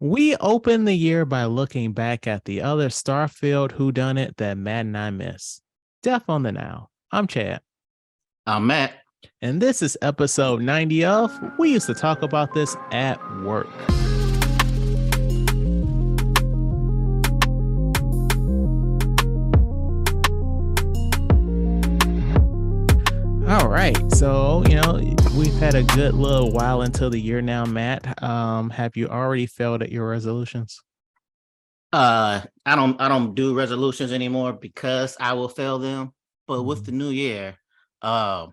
We open the year by looking back at the other Starfield whodunit that Matt and I miss. Death on the Nile. I'm Chad. I'm Matt. And this is episode 90 of We Used to Talk About This at Work. All right. So, we've had a good little while into the year now, Matt. Have you already failed at your resolutions? I don't do resolutions anymore because I will fail them. But with the new year, one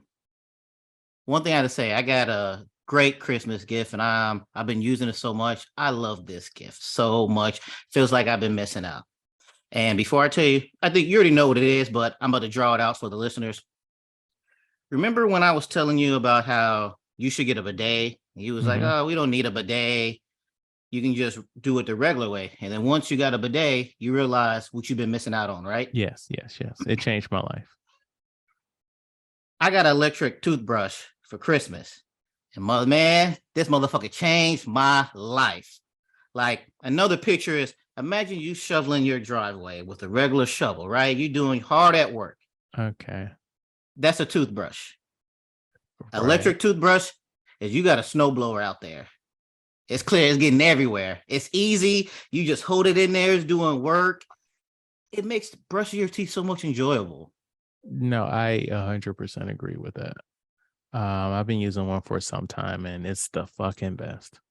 thing I had to say, I got a great Christmas gift, and I've been using it so much. I love this gift so much. Feels like I've been missing out. And before I tell you, I think you already know what it is, but I'm about to draw it out for the listeners. Remember when I was telling you about how you should get a bidet? You was like, "Oh, we don't need a bidet. You can just do it the regular way." And then once you got a bidet, you realize what you've been missing out on, right? Yes. It changed my life. I got an electric toothbrush for Christmas. And man, this motherfucker changed my life. Like another picture is imagine you shoveling your driveway with a regular shovel, right? You're doing hard at work. Okay. That's a toothbrush. Right. Electric toothbrush is you got a snowblower out there. It's clear, it's getting everywhere. It's easy. You just hold it in there, it's doing work. It makes brushing your teeth so much enjoyable. No, I 100% agree with that. I've been using one for some time, and it's the fucking best.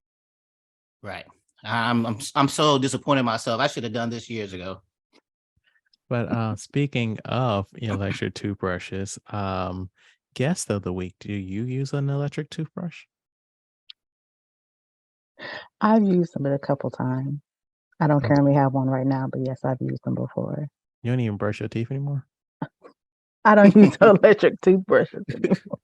Right. I'm so disappointed in myself. I should have done this years ago. But speaking of electric toothbrushes, guest of the week, do you use an electric toothbrush? I've used them a couple times. I don't currently have one right now, but yes, I've used them before. You don't even brush your teeth anymore? I don't use electric toothbrushes anymore.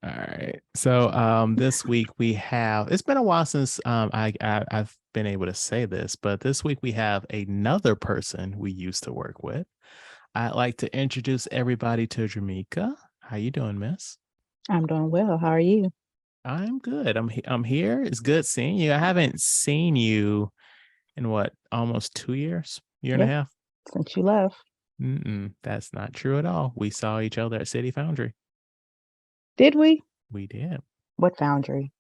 All right. So this week we have, it's been a while since I've been able to say this, but this week we have another person we used to work with. I'd like to introduce everybody to Germeka. How you doing, miss? I'm doing well. How are you? I'm good. I'm here. It's good seeing you. I haven't seen you in what, almost 2 years, year and a half since you left. That's not true at all. We saw each other at City Foundry. Did we? We did. What foundry?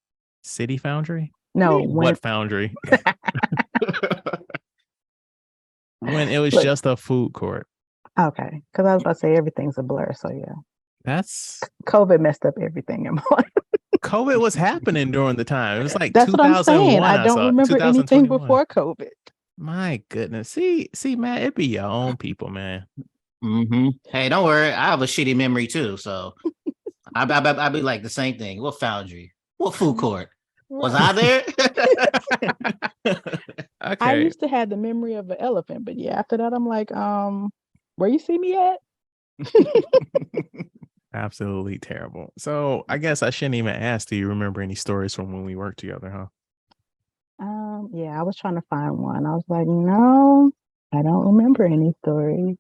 City Foundry? No. What foundry? When it was just a food court. Okay. Because I was about to say everything's a blur. So yeah. That's COVID messed up everything in my life. COVID was happening during the time. It was like that's 2001. What I'm saying. I don't remember anything before COVID. My goodness. See, Matt, it be your own people, man. Hey, don't worry. I have a shitty memory too. So I'd be like the same thing. What foundry? What food court? Was I there? Okay. I used to have the memory of an elephant, but yeah, after that, I'm like, where you see me at? Absolutely terrible. So I guess I shouldn't even ask, do you remember any stories from when we worked together, huh? Yeah, I was trying to find one. I was like, no, I don't remember any stories.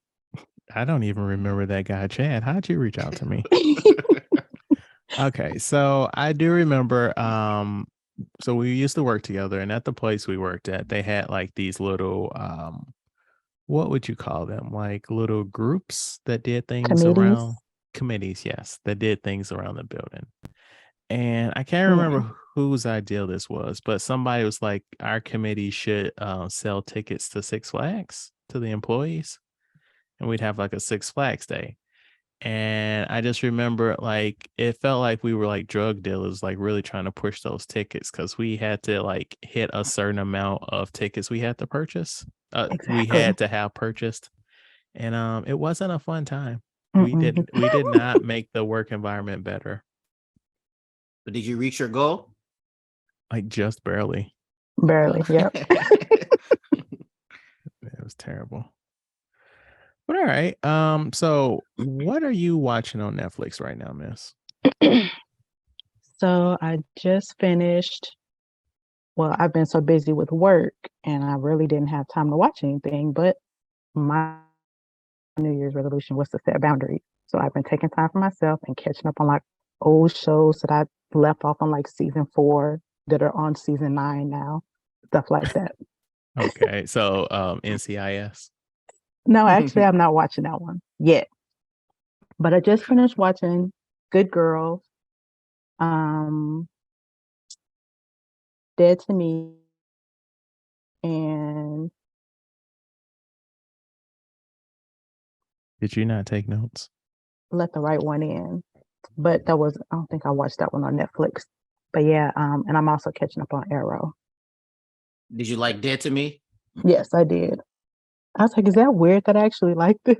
I don't even remember that guy, Chad. How'd you reach out to me? Okay, so I do remember, so we used to work together, and at the place we worked at, they had like these little, what would you call them? Like little groups that did things around committees, yes, that did things around the building. And I can't remember whose idea this was, but somebody was like, our committee should sell tickets to Six Flags to the employees, and we'd have like a Six Flags day. And I just remember like it felt like we were like drug dealers, like really trying to push those tickets because we had to like hit a certain amount of tickets we had to purchase. Exactly. We had to have purchased, and it wasn't a fun time. We did not make the work environment better. But did you reach your goal? Like just barely. Barely, yep. It was terrible. But all right. So what are you watching on Netflix right now, miss? So I just finished. Well, I've been so busy with work and I really didn't have time to watch anything, but my New Year's resolution was to set boundaries. So I've been taking time for myself and catching up on like old shows that I left off on like season 4 that are on season 9 now. stuff like that. Okay, so NCIS. No, actually, I'm not watching that one yet. But I just finished watching Good Girls, um, Dead to Me, and Did you not take notes? Let the Right One In. But I don't think I watched that one on Netflix. But yeah, and I'm also catching up on Arrow. Did you like Dead to Me? Yes, I did. I was like, is that weird that I actually like this?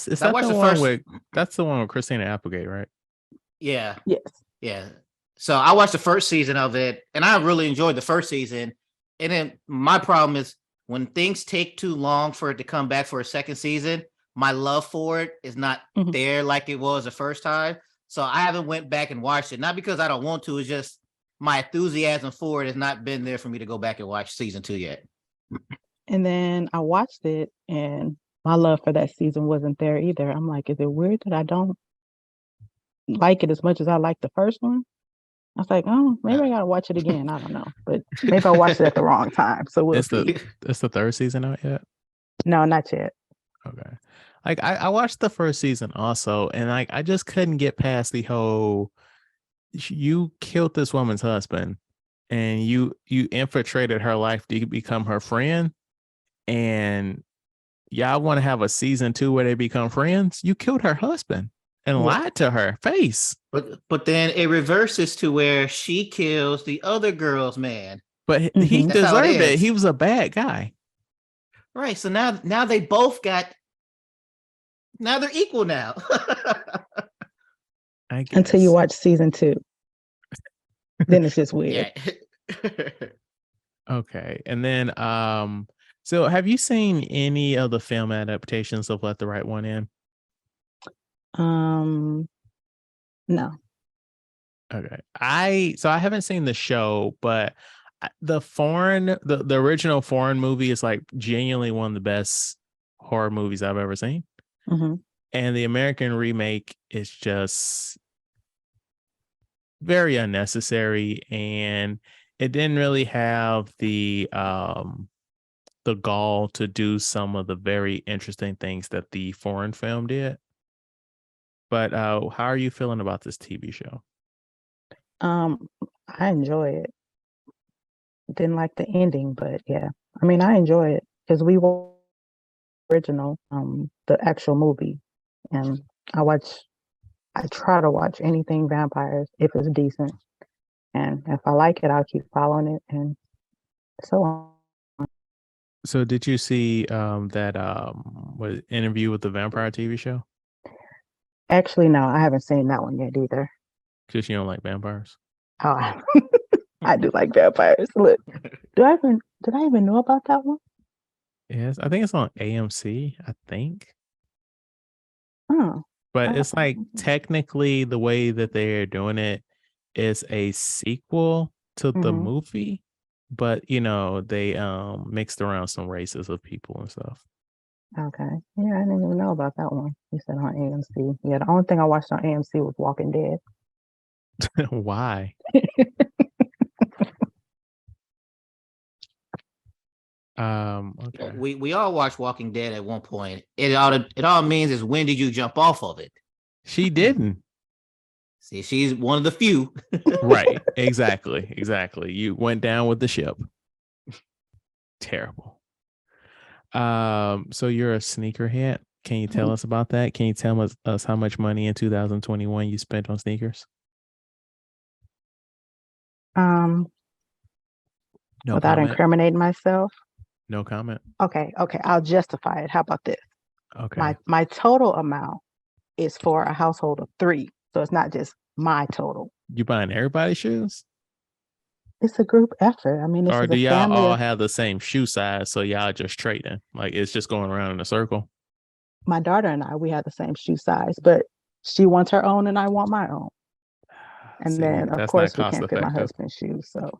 Is I that watched the the one first. with Christina Applegate, right? Yeah, Yes. yeah. So I watched the first season of it, and I really enjoyed the first season. And then my problem is when things take too long for it to come back for a second season, my love for it is not Mhm. there like it was the first time. So I haven't went back and watched it. Not because I don't want to, it's just my enthusiasm for it has not been there for me to go back and watch season 2 yet. And then I watched it, and my love for that season wasn't there either. I'm like, is it weird that I don't like it as much as I like the first one? I was like, oh, maybe I gotta watch it again. I don't know, but maybe I watched it at the wrong time. So we'll It's see. the third season out yet? No, not yet. Okay. Like I watched the first season also, and like I just couldn't get past the whole you killed this woman's husband and you infiltrated her life to become her friend, and y'all want to have a season 2 where they become friends. You killed her husband and Yeah. lied to her face. But then it reverses to where she kills the other girl's man. But he Mhm. That's how it deserved it. ends. He was a bad guy. Right. So now they both got. Now they're equal now. I guess. Until you watch season 2, then it's just weird. Yeah. Okay. And then so have you seen any of the film adaptations of Let the Right One In? No. Okay. I haven't seen the show, but the original foreign movie is like genuinely one of the best horror movies I've ever seen. Mm-hmm. And the American remake is just very unnecessary, and it didn't really have the gall to do some of the very interesting things that the foreign film did. But how are you feeling about this TV show? I enjoy it. Didn't like the ending, but yeah. I mean, I enjoy it because we were original, the actual movie. And I try to watch anything vampires if it's decent. And if I like it, I'll keep following it and so on. So did you see that what Interview with the Vampire TV show? Actually, no, I haven't seen that one yet either. Because you don't like vampires. Oh, I do like vampires. Look, did I even know about that one? Yes, I think it's on AMC, I think. Oh, But it's like technically the way that they're doing it is a sequel to the Mhm. movie, but they mixed around some races of people and stuff. Okay. Yeah, I didn't even know about that one. You said on AMC. Yeah, the only thing I watched on AMC was Walking Dead. Why? Okay. we all watched Walking Dead at one point. It all means is when did you jump off of it? She didn't. See, she's one of the few. Right. Exactly. You went down with the ship. Terrible. So you're a sneakerhead. Can you tell us about that? Can you tell us how much money in 2021 you spent on sneakers? No Without comment. incriminating myself. No comment. Okay, I'll justify it. How about this? Okay. My total amount is for a household of 3. So it's not just my total. You buying everybody's shoes? It's a group effort. I mean, this Or is do a y'all family all of have the same shoe size, so y'all just trading? Like it's just going around in a circle. my daughter and I, we have the same shoe size, but she wants her own and I want my own. And See, then of that's not course we cost can't fit my effective. husband's shoes. So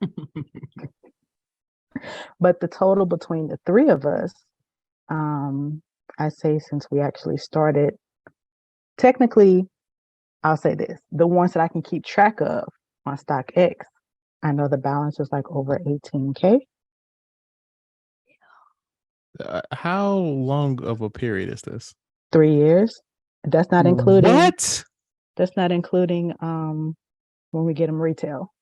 but the total between the 3 of us, I say since we actually started, technically, I'll say this, the ones that I can keep track of on StockX, I know the balance is like over 18K. How long of a period is this? 3 years. That's not including. What? That's not including when we get them retail.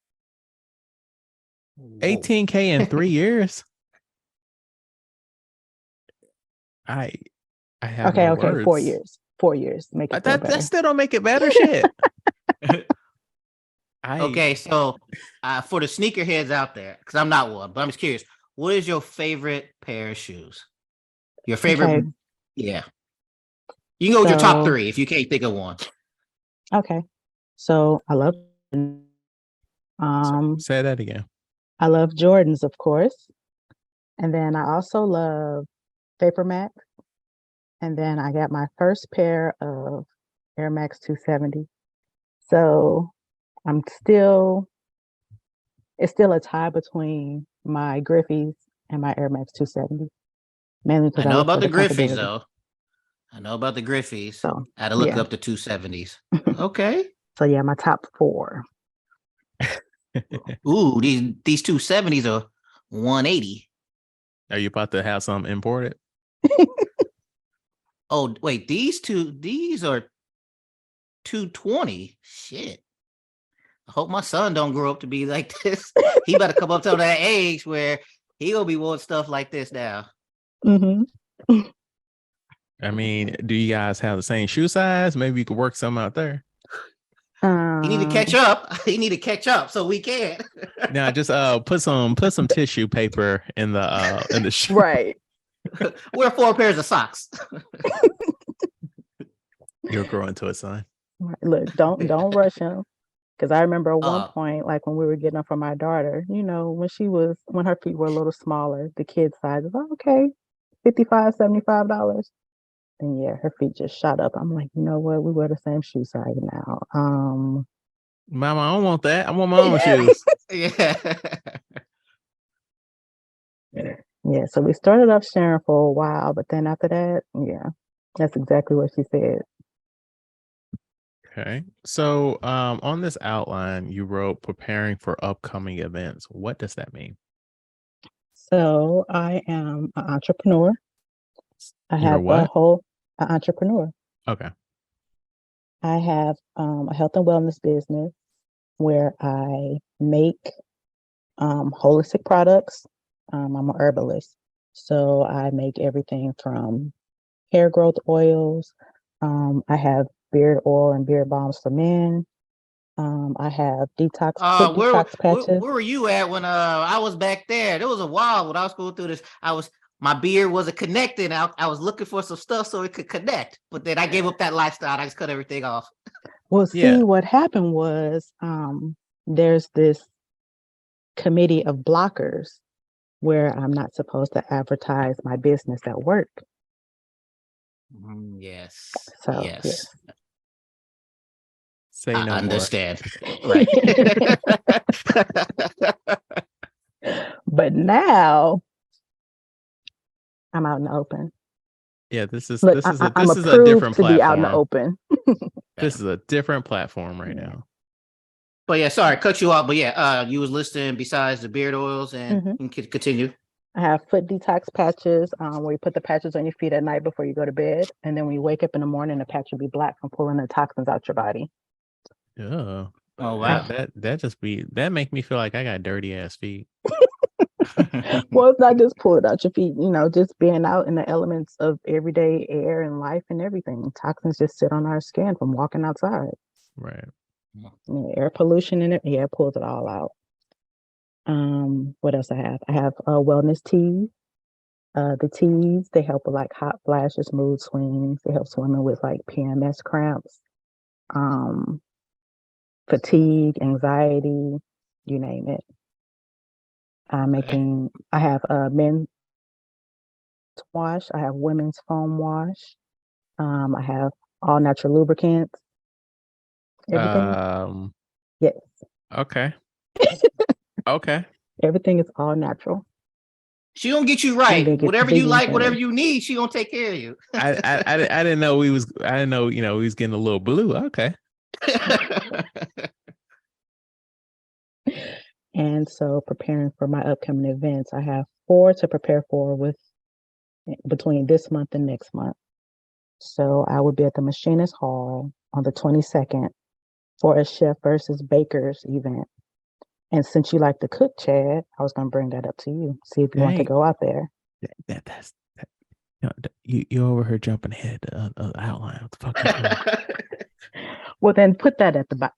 18K in 3 years? I have Okay, no okay, words. 4 years. 4 years. Make it feel better. That still don't make it better. Shit. Okay, so for the sneakerheads out there, because I'm not one, but I'm just curious, what is your favorite pair of shoes? Your favorite? Okay. Yeah. You can go with your top 3 if you can't think of one. Okay. So I love Say that again. I love Jordans, of course. And then I also love Vapor Max. And then I got my first pair of Air Max 270. So it's still a tie between my Griffies and my Air Max 270. Mainly because I I know look about for the the Griffies, comfortability. though. I know about the Griffies. So I had to look yeah. up the 270s. Okay. So yeah, my top 4. Ooh, these 270s are 180. Are you about to have some imported? Oh, wait, these are 220. Shit. I hope my son don't grow up to be like this. He better come up to that age where he gonna be wanting stuff like this now. Mm-hmm. I mean, do you guys have the same shoe size? Maybe you could work some out there. He need to catch up. He need to catch up so we can. Now, just put some tissue paper in the shoe. Right. Wear 4 pairs of socks. You'll grow into it, son. Look, don't rush him. Because I remember at one point, like when we were getting them for my daughter, when her feet were a little smaller, the kid size is okay, $55, $75. And yeah, her feet just shot up. I'm like, you know what? We wear the same shoe size now. Mama, I don't want that. I want my own shoes. Yeah. Yeah, so we started off sharing for a while, but then after that, yeah, that's exactly what she said. Okay. So on this outline, you wrote preparing for upcoming events. What does that mean? So I am an entrepreneur. I You're have what? An entrepreneur. Okay. I have a health and wellness business where I make holistic products. I'm an herbalist. So I make everything from hair growth oils. I have beard oil and beard balms for men. I have detox patches. Where were you at when I was back there? There was a while when I was going through this. My beard wasn't connected. I was looking for some stuff so it could connect, but then I gave up that lifestyle. I just cut everything off. Well, see, what happened was there's this committee of blockers where I'm not supposed to advertise my business at work. Yes. So, yes. Say no I understand. More. Right. But now I'm out in the open. Yeah, this is Look, this is I'm a different to platform. be out in the open. This is a different platform right now. But yeah, sorry, cut you off. But yeah, you was listing besides the beard oils and you can continue. I have foot detox patches where you put the patches on your feet at night before you go to bed. And then when you wake up in the morning, the patch will be black from pulling the toxins out your body. Yeah. Oh wow. That make me feel like I got dirty ass feet. Well, it's not just pull it out your feet, just being out in the elements of everyday air and life and everything. Toxins just sit on our skin from walking outside. Right. Air pollution in it. Yeah, it pulls it all out. What else I have? I have wellness teas. The teas, they help with like hot flashes, mood swings. They help women with like PMS cramps, fatigue, anxiety, you name it. I have men's wash. I have women's foam wash. I have all natural lubricants. Everything. Yes. Okay. Okay. Everything is all natural. She gonna get you right. Whatever you like, whatever you need, she gonna take care of you. I didn't know we was getting a little blue. Okay. And so preparing for my upcoming events, I have 4 to prepare for with between this month and next month. So I would be at the Machinist Hall on the 22nd for a chef versus bakers event. And since you like to cook, Chad, I was going to bring that up to you. See if you want to Dang. go out there. That's you over here jumping ahead of the outline. What the fuck you doing? Well, then put that at the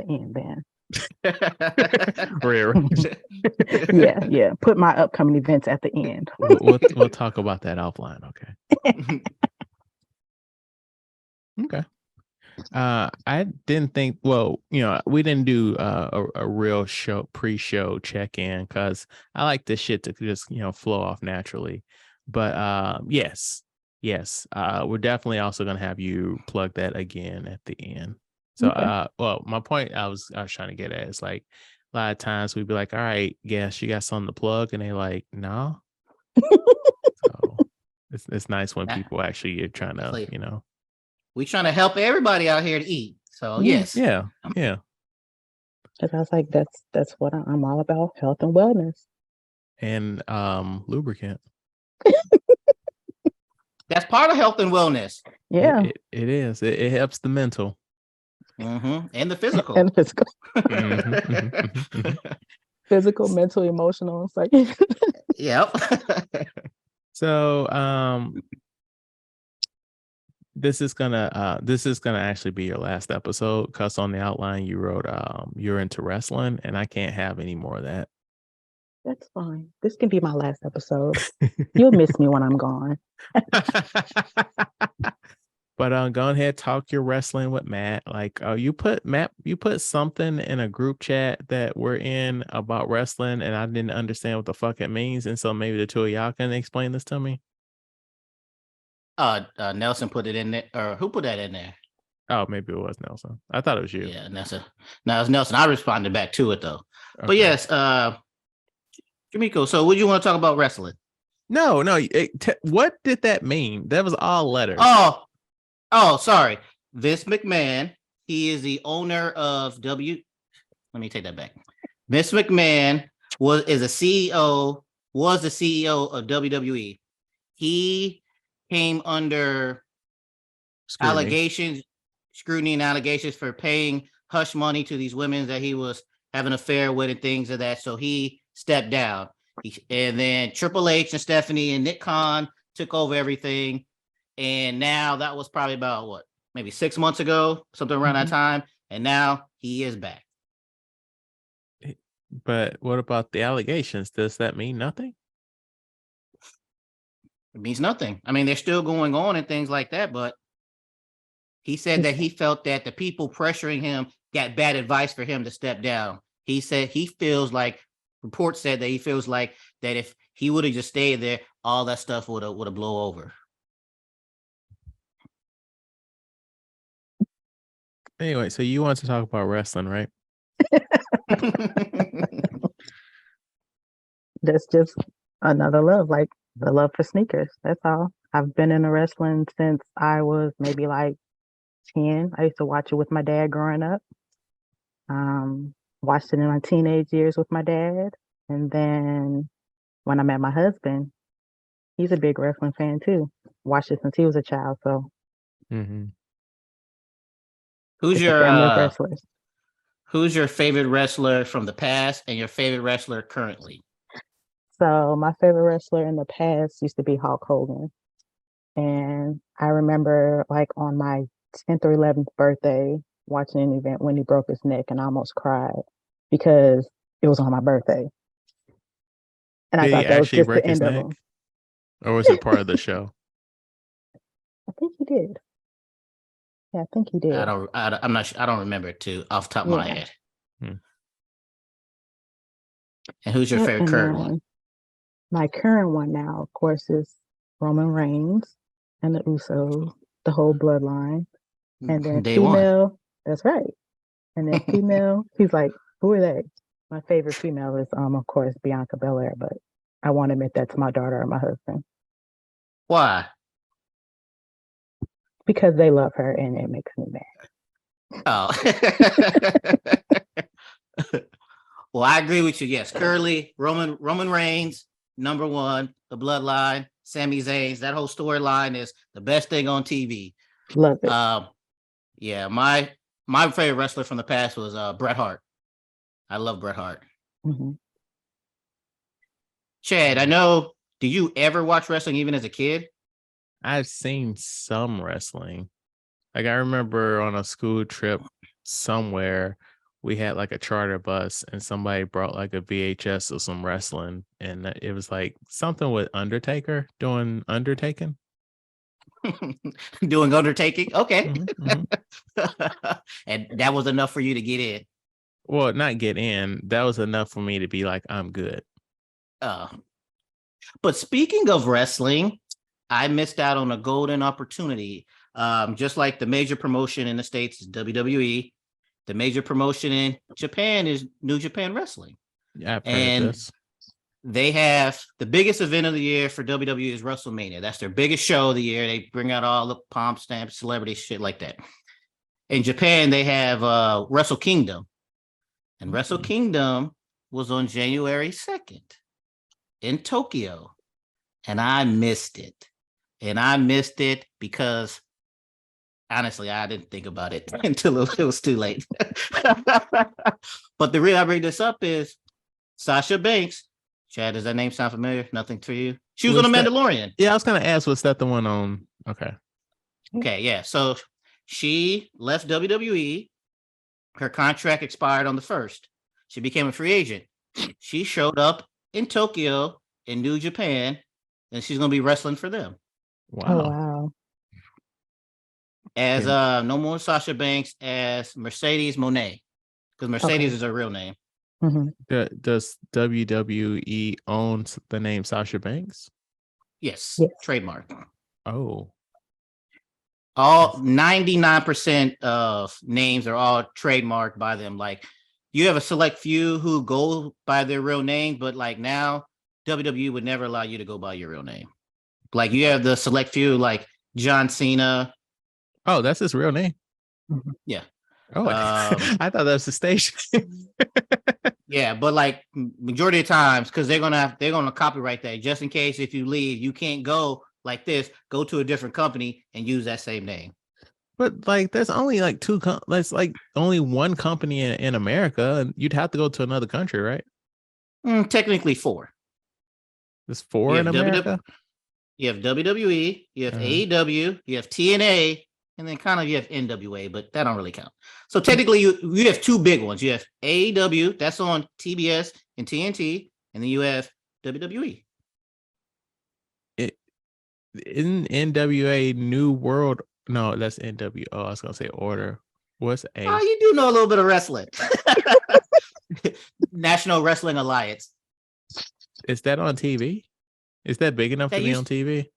end. Then, Rare. yeah. Put my upcoming events at the end. We'll talk about that offline. Okay. Okay. I didn't think. Well, we didn't do a real pre-show check-in because I like this shit to just flow off naturally. But yes, we're definitely also gonna have you plug that again at the end. So Okay. well, my point I was trying to get at is like a lot of times we'd be like, all right, guess you got something to plug, and they like, no. So it's nice when Nah, people actually are trying to, like, we trying to help everybody out here to eat. So yes. Yeah. Because I was like, that's what I'm all about, health and wellness. And lubricant. That's part of health and wellness. Yeah. It is. It helps the mental. And the physical. And physical. Mhm. Physical, mental, emotional. It's like Yep. So this is gonna actually be your last episode because on the outline you wrote you're into wrestling, and I can't have any more of that. that's fine. This can be my last episode. You'll miss me when I'm gone. But go ahead, talk your wrestling with Matt. Like you put something in a group chat that we're in about wrestling, and I didn't understand what the fuck it means, and so maybe the two of y'all can explain this to me. Nelson put it in there, or who put that in there? Oh, maybe it was Nelson. I thought it was you. Yeah, Nelson. No, it's Nelson. I responded back to it though. Okay. But yes, Germeka, so what do you want to talk about wrestling? No. What did that mean? That was all letters. Oh, sorry. Vince McMahon. He is the owner of Let me take that back. Vince McMahon was the CEO of WWE. He came under scrutiny and allegations for paying hush money to these women that he was having an affair with and things of that. So he stepped down. And then Triple H and Stephanie and Nick Khan took over everything. And now that was probably about maybe 6 months ago, something around that time. And now he is back. But what about the allegations? Does that mean nothing? It means nothing. I mean, they're still going on and things like that, but he said that he felt that the people pressuring him got bad advice for him to step down. He said reports said that he feels like that if he would have just stayed there, all that stuff would have blown over. Anyway, so you want to talk about wrestling, right? That's just another love, like the love for sneakers. That's all. I've been into wrestling since I was maybe like 10. I used to watch it with my dad growing up. Watched it in my teenage years with my dad. And then when I met my husband, he's a big wrestling fan too. Watched it since he was a child. So Who's it's a family of your wrestlers. who's your favorite wrestler from the past and your favorite wrestler currently? So my favorite wrestler in the past used to be Hulk Hogan. And I remember like on my 10th or 11th birthday watching an event when he broke his neck and I almost cried because it was on my birthday. And I Did he thought that was actually just break the his end of neck? him. Or was it part of the show? I think he did. Yeah, I think he did. I'm not sure. I don't remember it too off the top of my head. And who's your favorite current one? My current one now, of course, is Roman Reigns and the Usos, the whole bloodline. And then Day female, one. that's right. And then female, he's like, who are they? My favorite female is, of course, Bianca Belair, but I won't admit that to my daughter or my husband. Why? Because they love her and it makes me mad. Oh. Well, I agree with you. Yes, Curly, Roman Reigns, number one, the Bloodline, Sami Zayn. That whole storyline is the best thing on TV. Love it. Yeah, my favorite wrestler from the past was Bret Hart. I love Bret Hart. Mm-hmm. Chad, I know. Did you ever watch wrestling even as a kid? I've seen some wrestling. Like I remember on a school trip somewhere, we had like a charter bus and somebody brought like a VHS of some wrestling, and it was like something with Undertaker doing Undertaking. Doing undertaking? Okay. Mhm. And that was enough for you to get in. Well, not get in. That was enough for me to be like, I'm good. Uh, but speaking of wrestling, I missed out on a golden opportunity. Just like the major promotion in the States is WWE, the major promotion in Japan is New Japan Wrestling. Yeah, I've heard of And this. they have the biggest event of the year for WWE is WrestleMania. That's their biggest show of the year. They bring out all the pomp, stamps, celebrities, shit like that. In Japan, they have Wrestle Kingdom. And Wrestle Kingdom was on January 2nd in Tokyo. And I missed it. And I missed it because honestly, I didn't think about it until it was too late. But the reason I bring this up is Sasha Banks. Chad, does that name sound familiar? Nothing to you? She was on The Mandalorian. Yeah, I was gonna ask, was that the one on? Okay. Okay, yeah. So she left WWE. Her contract expired on the 1st. She became a free agent. She showed up in Tokyo in New Japan, and she's gonna be wrestling for them. Wow. Oh wow. As no more Sasha Banks, as Mercedes Moné, because Mercedes is her real name. Mm-hmm. Does WWE owns the name Sasha Banks? Yes, Yes. trademark. Oh, All 99% of names are all trademarked by them. Like you have a select few who go by their real name, but like now WWE would never allow you to go by your real name. Like you have the select few like John Cena. oh, that's his real name. Mm-hmm. Yeah. Oh, I thought that was the station. Yeah, but like majority of times, because they're gonna copyright that just in case if you leave, you can't go like this, go to a different company and use that same name. But like, there's only like that's like only one company in America, and you'd have to go to another country, right? Technically 4. There's 4 You in have America. You have WWE, you have AEW, you have TNA, and then kind of you have NWA, but that don't really count. So technically, you have 2 big ones. You have AEW, that's on TBS and TNT, and then you have WWE. In NWA New World, no, that's NWO. I was gonna say Order. What's A? Oh, you do know a little bit of wrestling. National Wrestling Alliance. Is that on TV? Is that big enough to be on TV?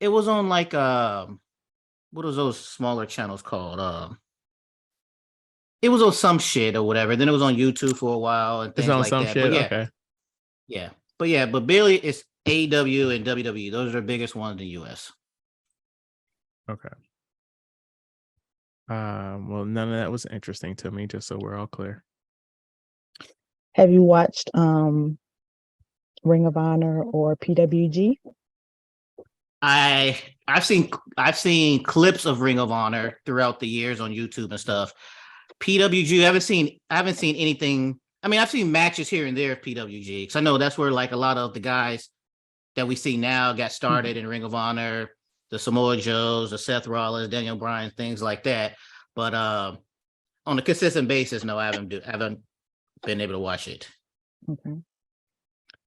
It was on like what was those smaller channels called? It was on some shit or whatever. Then it was on YouTube for a while and things It's on like some that. shit. But yeah, Okay. yeah. But Billy is AEW and WWE. Those are the biggest ones in the US. Okay. Well, none of that was interesting to me, just so we're all clear. Have you watched Ring of Honor or PWG? I've seen clips of Ring of Honor throughout the years on YouTube and stuff. PWG, I haven't seen anything. I mean, I've seen matches here and there of PWG because I know that's where like a lot of the guys that we see now got started in Ring of Honor, the Samoa Joes, the Seth Rollins, Daniel Bryan, things like that. But on a consistent basis, no, I haven't been able to watch it. Okay.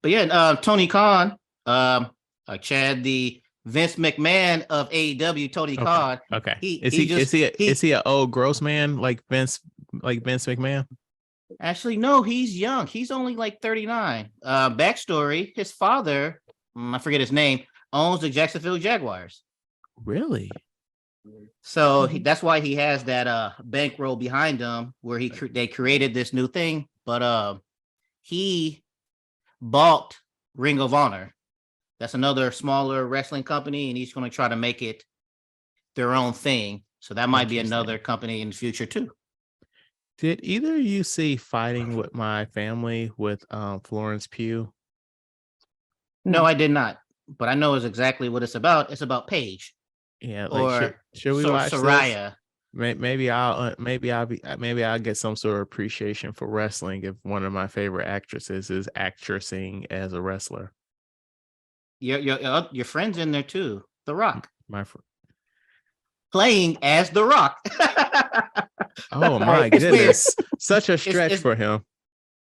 But yeah, Tony Khan, Chad, the Vince McMahon of AEW, Tony Khan. Okay. Is he an old gross man like Vince McMahon? Actually, no, he's young. He's only like 39. Backstory: his father, I forget his name, owns the Jacksonville Jaguars. Really? So that's why he has that bankroll behind him, where they created this new thing. But he bought Ring of Honor. That's another smaller wrestling company, and he's going to try to make it their own thing. So that might be another company in the future too. Did either of you see Fighting with My Family with Florence Pugh? No, No. I did not. But I know is exactly what it's about. It's about Paige Yeah, like or should we watch this? Soraya. Maybe I'll get some sort of appreciation for wrestling if one of my favorite actresses is actressing as a wrestler. Your friend's in there too. The Rock My fr- playing as The Rock. oh my It's weird. goodness, such a stretch It's for him.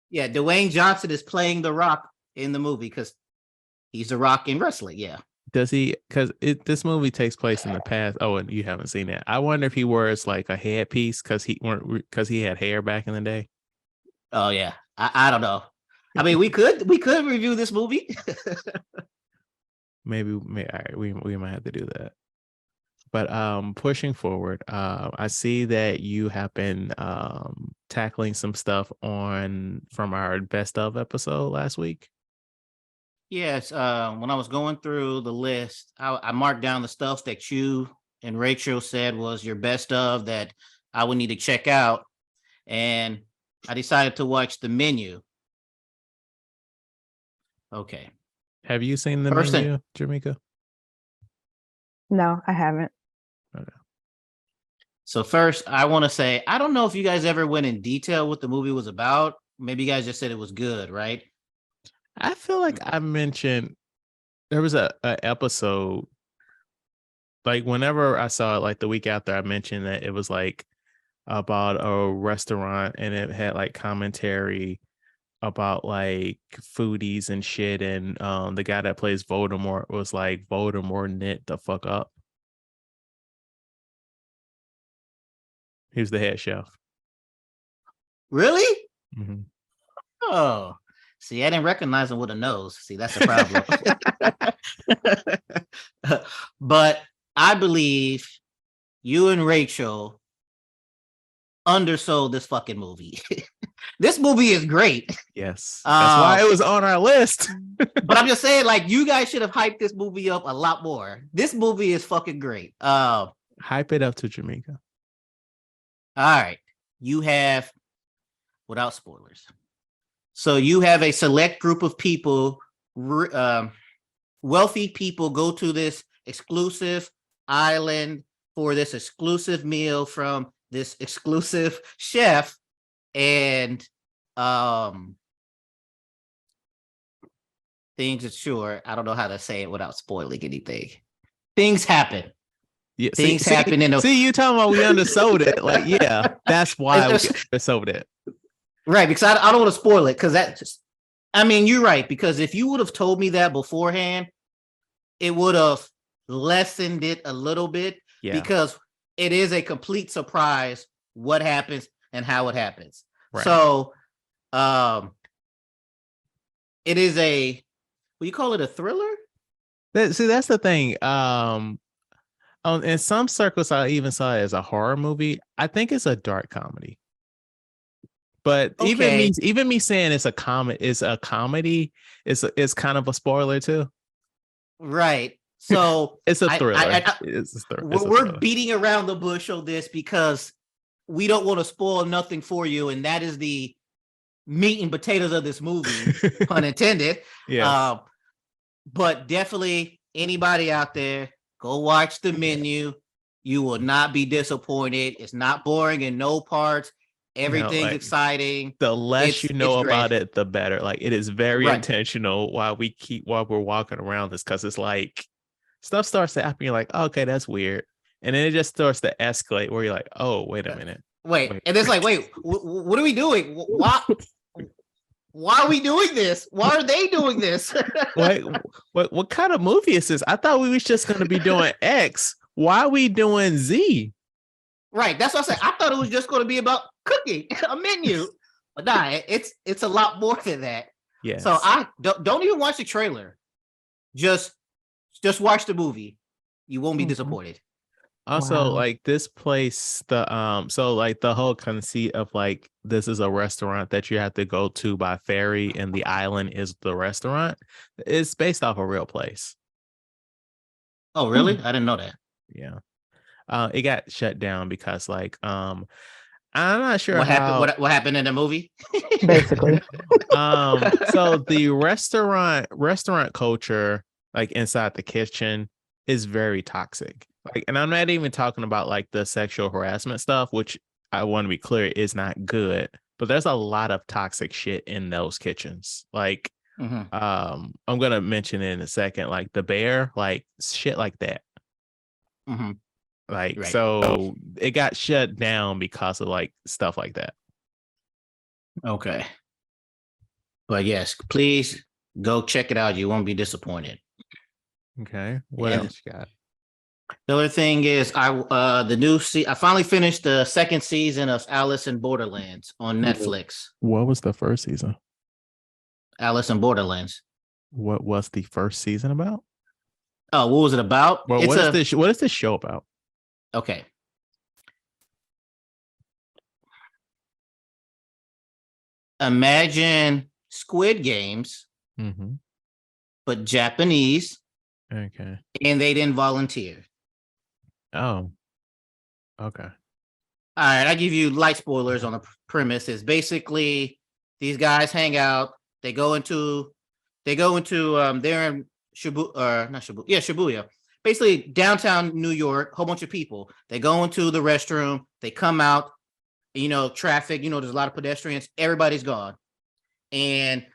yeah. Dwayne Johnson is playing The Rock in the movie because he's The Rock in wrestling. Yeah. Does he? Because this movie takes place in the past. Oh, and you haven't seen it. I wonder if he wears like a headpiece because he had hair back in the day. Oh yeah. I don't know. I mean, we could review this movie. Maybe all right, we might have to do that. But pushing forward, I see that you have been tackling some stuff from our best of episode last week. Yes. When I was going through the list, I marked down the stuff that you and Rachel said was your best of that I would need to check out, and I decided to watch The Menu. Okay. Have you seen the First thing, menu, Germeka? No, I haven't. Okay. so first, I want to say I don't know if you guys ever went in detail what the movie was about. Maybe you guys just said it was good, right? I feel like I mentioned there was a episode like whenever I saw it, like the week after, I mentioned that it was like about a restaurant and it had like commentary about like foodies and shit, and the guy that plays Voldemort was like Voldemort knit the fuck up. He was the head chef. Really? Mm-hmm. Oh, see, I didn't recognize him with a nose. See, that's a problem. But I believe you and Rachel undersold this fucking movie. This movie is great. Yes, that's why it was on our list. But I'm just saying, like, you guys should have hyped this movie up a lot more. This movie is fucking great. Hype it up to Germeka. All right. You have, without spoilers, so you have a select group of people, wealthy people go to this exclusive island for this exclusive meal from this exclusive chef, and things, sure, I don't know how to say it without spoiling anything. Things happen. Yeah, Things happen in a, see, you talking about we undersold it. Like, yeah, that's why we undersold it. right, because I don't want to spoil it, because that just, I mean, you're right, because if you would have told me that beforehand, it would have lessened it a little bit, because it is a complete surprise what happens and how it happens. Right. So it is a, will you call it a thriller? See, that's the thing. In some circles, I even saw it as a horror movie. I think it's a dark comedy. But okay, even me saying it's a comedy is kind of a spoiler too. Right. So it's a thriller. We're beating around the bush on this because we don't want to spoil nothing for you, and that is the meat and potatoes of this movie, pun intended. Yes. But definitely anybody out there, go watch The Menu. You will not be disappointed. It's not boring in no parts. Everything's exciting. The less you know about it, the better. Like, it is very intentional while we're walking around this, because it's like stuff starts to happen. You're like, oh, okay, that's weird. And then it just starts to escalate where you're like, oh, wait a minute. Wait. And it's like, wait, what are we doing? Why are we doing this? Why are they doing this? what kind of movie is this? I thought we was just going to be doing X. Why are we doing Z? Right. That's what I said. I thought it was just going to be about cooking, a menu. But nah, it's a lot more than that. Yes. So I don't even watch the trailer. Just watch the movie. You won't be disappointed. Also, like, this place, so like the whole conceit of like this is a restaurant that you have to go to by ferry, and the island is the restaurant. It's based off a real place. Oh, really? I didn't know that. Yeah. It got shut down because like I'm not sure What happened? how. What happened in the movie? Basically. So the restaurant culture, like inside the kitchen, is very toxic. Like, and I'm not even talking about like the sexual harassment stuff, which I want to be clear is not good. But there's a lot of toxic shit in those kitchens. Like, Mhm. I'm gonna mention it in a second, like the bear, like shit like that. Mhm. Like, Right. so it got shut down because of like stuff like that. Okay. But yes, please go check it out. You won't be disappointed. Okay. What And else you got? the other thing is, I finally finished the second season of Alice in Borderlands on Netflix. What was the first season? Alice in Borderlands. What was the first season about? Oh, what was it about? Well, It's a what is this show about? okay. Imagine Squid Games, Mm-hmm. but Japanese, Okay. and they didn't volunteer. Oh, okay. All right, I give you light spoilers on the premise. Is basically these guys hang out. They're in Shibuya, basically downtown New York. Whole bunch of people. They go into the restroom. They come out. Traffic. There's a lot of pedestrians. Everybody's gone, and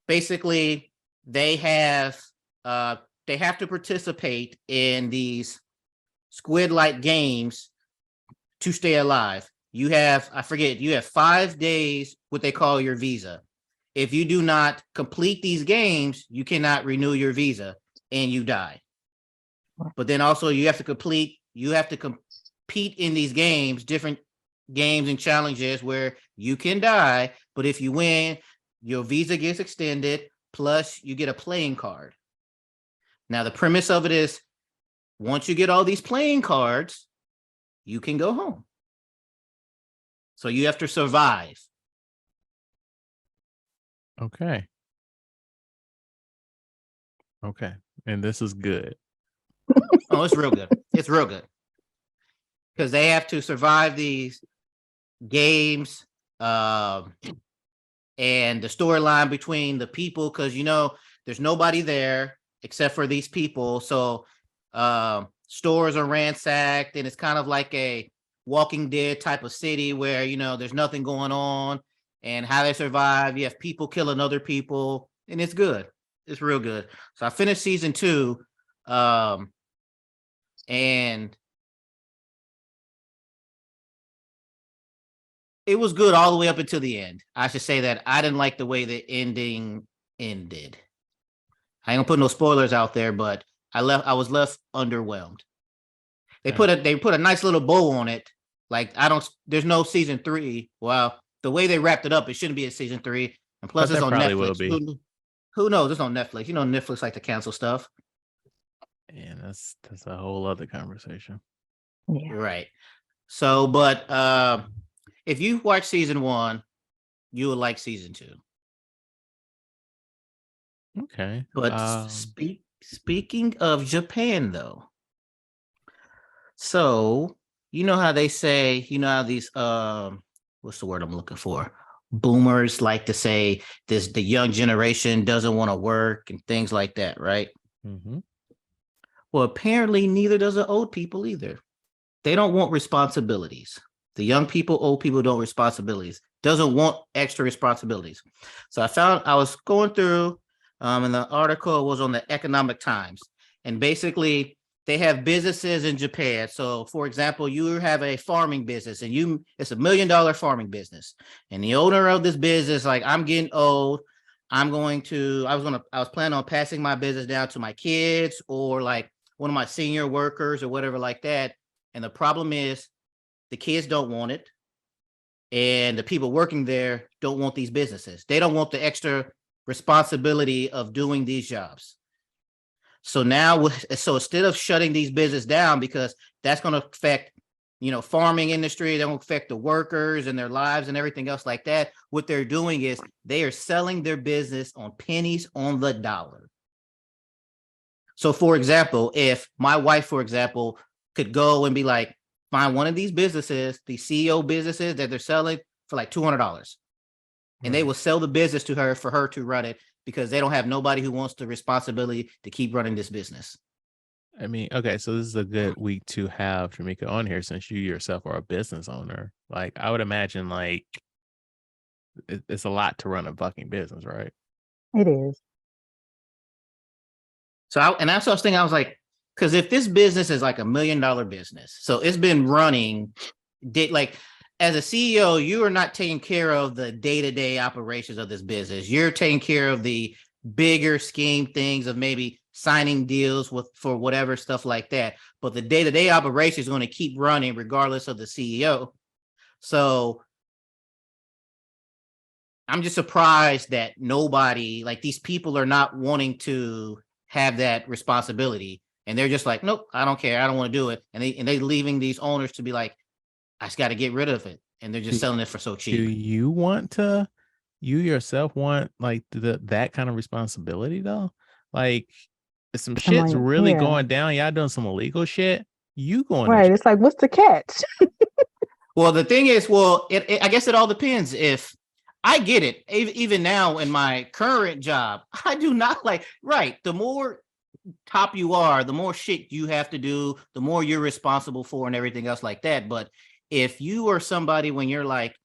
basically they have they have to participate in these squid-like games to stay alive. You have 5 days what they call your visa. If you do not complete these games, you cannot renew your visa and you die. But then also you have to compete in these games, different games and challenges where you can die, but if you win, your visa gets extended, plus you get a playing card. Now, the premise of it is once you get all these playing cards, you can go home. So you have to survive. Okay. Okay. And this is good. Oh, it's real good. It's real good. Because they have to survive these games and the storyline between the people, because there's nobody there except for these people. So stores are ransacked, and it's kind of like a Walking Dead type of city where there's nothing going on, and how they survive. You have people killing other people, and it's good. It's real good. So I finished season 2, and it was good all the way up until the end. I should say that I didn't like the way the ending ended. I ain't gonna put no spoilers out there, but I was left underwhelmed. They put a nice little bow on it. Like, there's no season 3. Well, the way they wrapped it up, it shouldn't be a season 3. And plus, But it's there on probably will Netflix. be. Who knows? It's on Netflix. Netflix like to cancel stuff. And that's a whole other conversation. Yeah. Right. So, but if you watch season 1, you will like season 2. Okay. But speaking of Japan, though, so how they say, how these what's the word I'm looking for? Boomers like to say the young generation doesn't want to work and things like that, right? Mm-hmm. Well, apparently neither does the old people either. They don't want responsibilities. The young people, old people don't responsibilities. Doesn't want extra responsibilities. So I was going through, and the article was on the Economic Times, and basically they have businesses in Japan. So, for example, you have a farming business, and it's $1 million farming business, and the owner of this business, like, I'm getting old. I was planning on passing my business down to my kids or like one of my senior workers or whatever like that. And the problem is the kids don't want it. And the people working there don't want these businesses. They don't want the extra responsibility of doing these jobs. So instead of shutting these businesses down, because that's going to affect, farming industry, that will affect the workers and their lives and everything else like that. What they're doing is they are selling their business on pennies on the dollar. So, for example, if my wife, for example, could go and be like, find one of these businesses, the CEO businesses that they're selling for like $200. And they will sell the business to her for her to run it because they don't have nobody who wants the responsibility to keep running this business. I mean, okay, so this is a good week to have Germeka on here since you yourself are a business owner. Like, I would imagine, like, it's a lot to run a fucking business, right? It is. So, and that's what I was thinking. I was like, because if this business is like $1 million business, so it's been running, like, as a CEO, you are not taking care of the day-to-day operations of this business. You're taking care of the bigger scheme things of maybe signing deals for whatever stuff like that. But the day-to-day operation is going to keep running regardless of the CEO. So I'm just surprised that nobody, like these people are not wanting to have that responsibility. And they're just like, nope, I don't care. I don't want to do it. And they leaving these owners to be like, I just got to get rid of it. And they're just selling it for so cheap. Do you yourself want like that kind of responsibility though? Like, if some shit's really going down, y'all doing some illegal shit, you going right. It's like, what's the catch? Well, the thing is, I guess it all depends. If I get it, even now in my current job, I do not like, right. The more top you are, the more shit you have to do, the more you're responsible for and everything else like that. But if you are somebody when you're like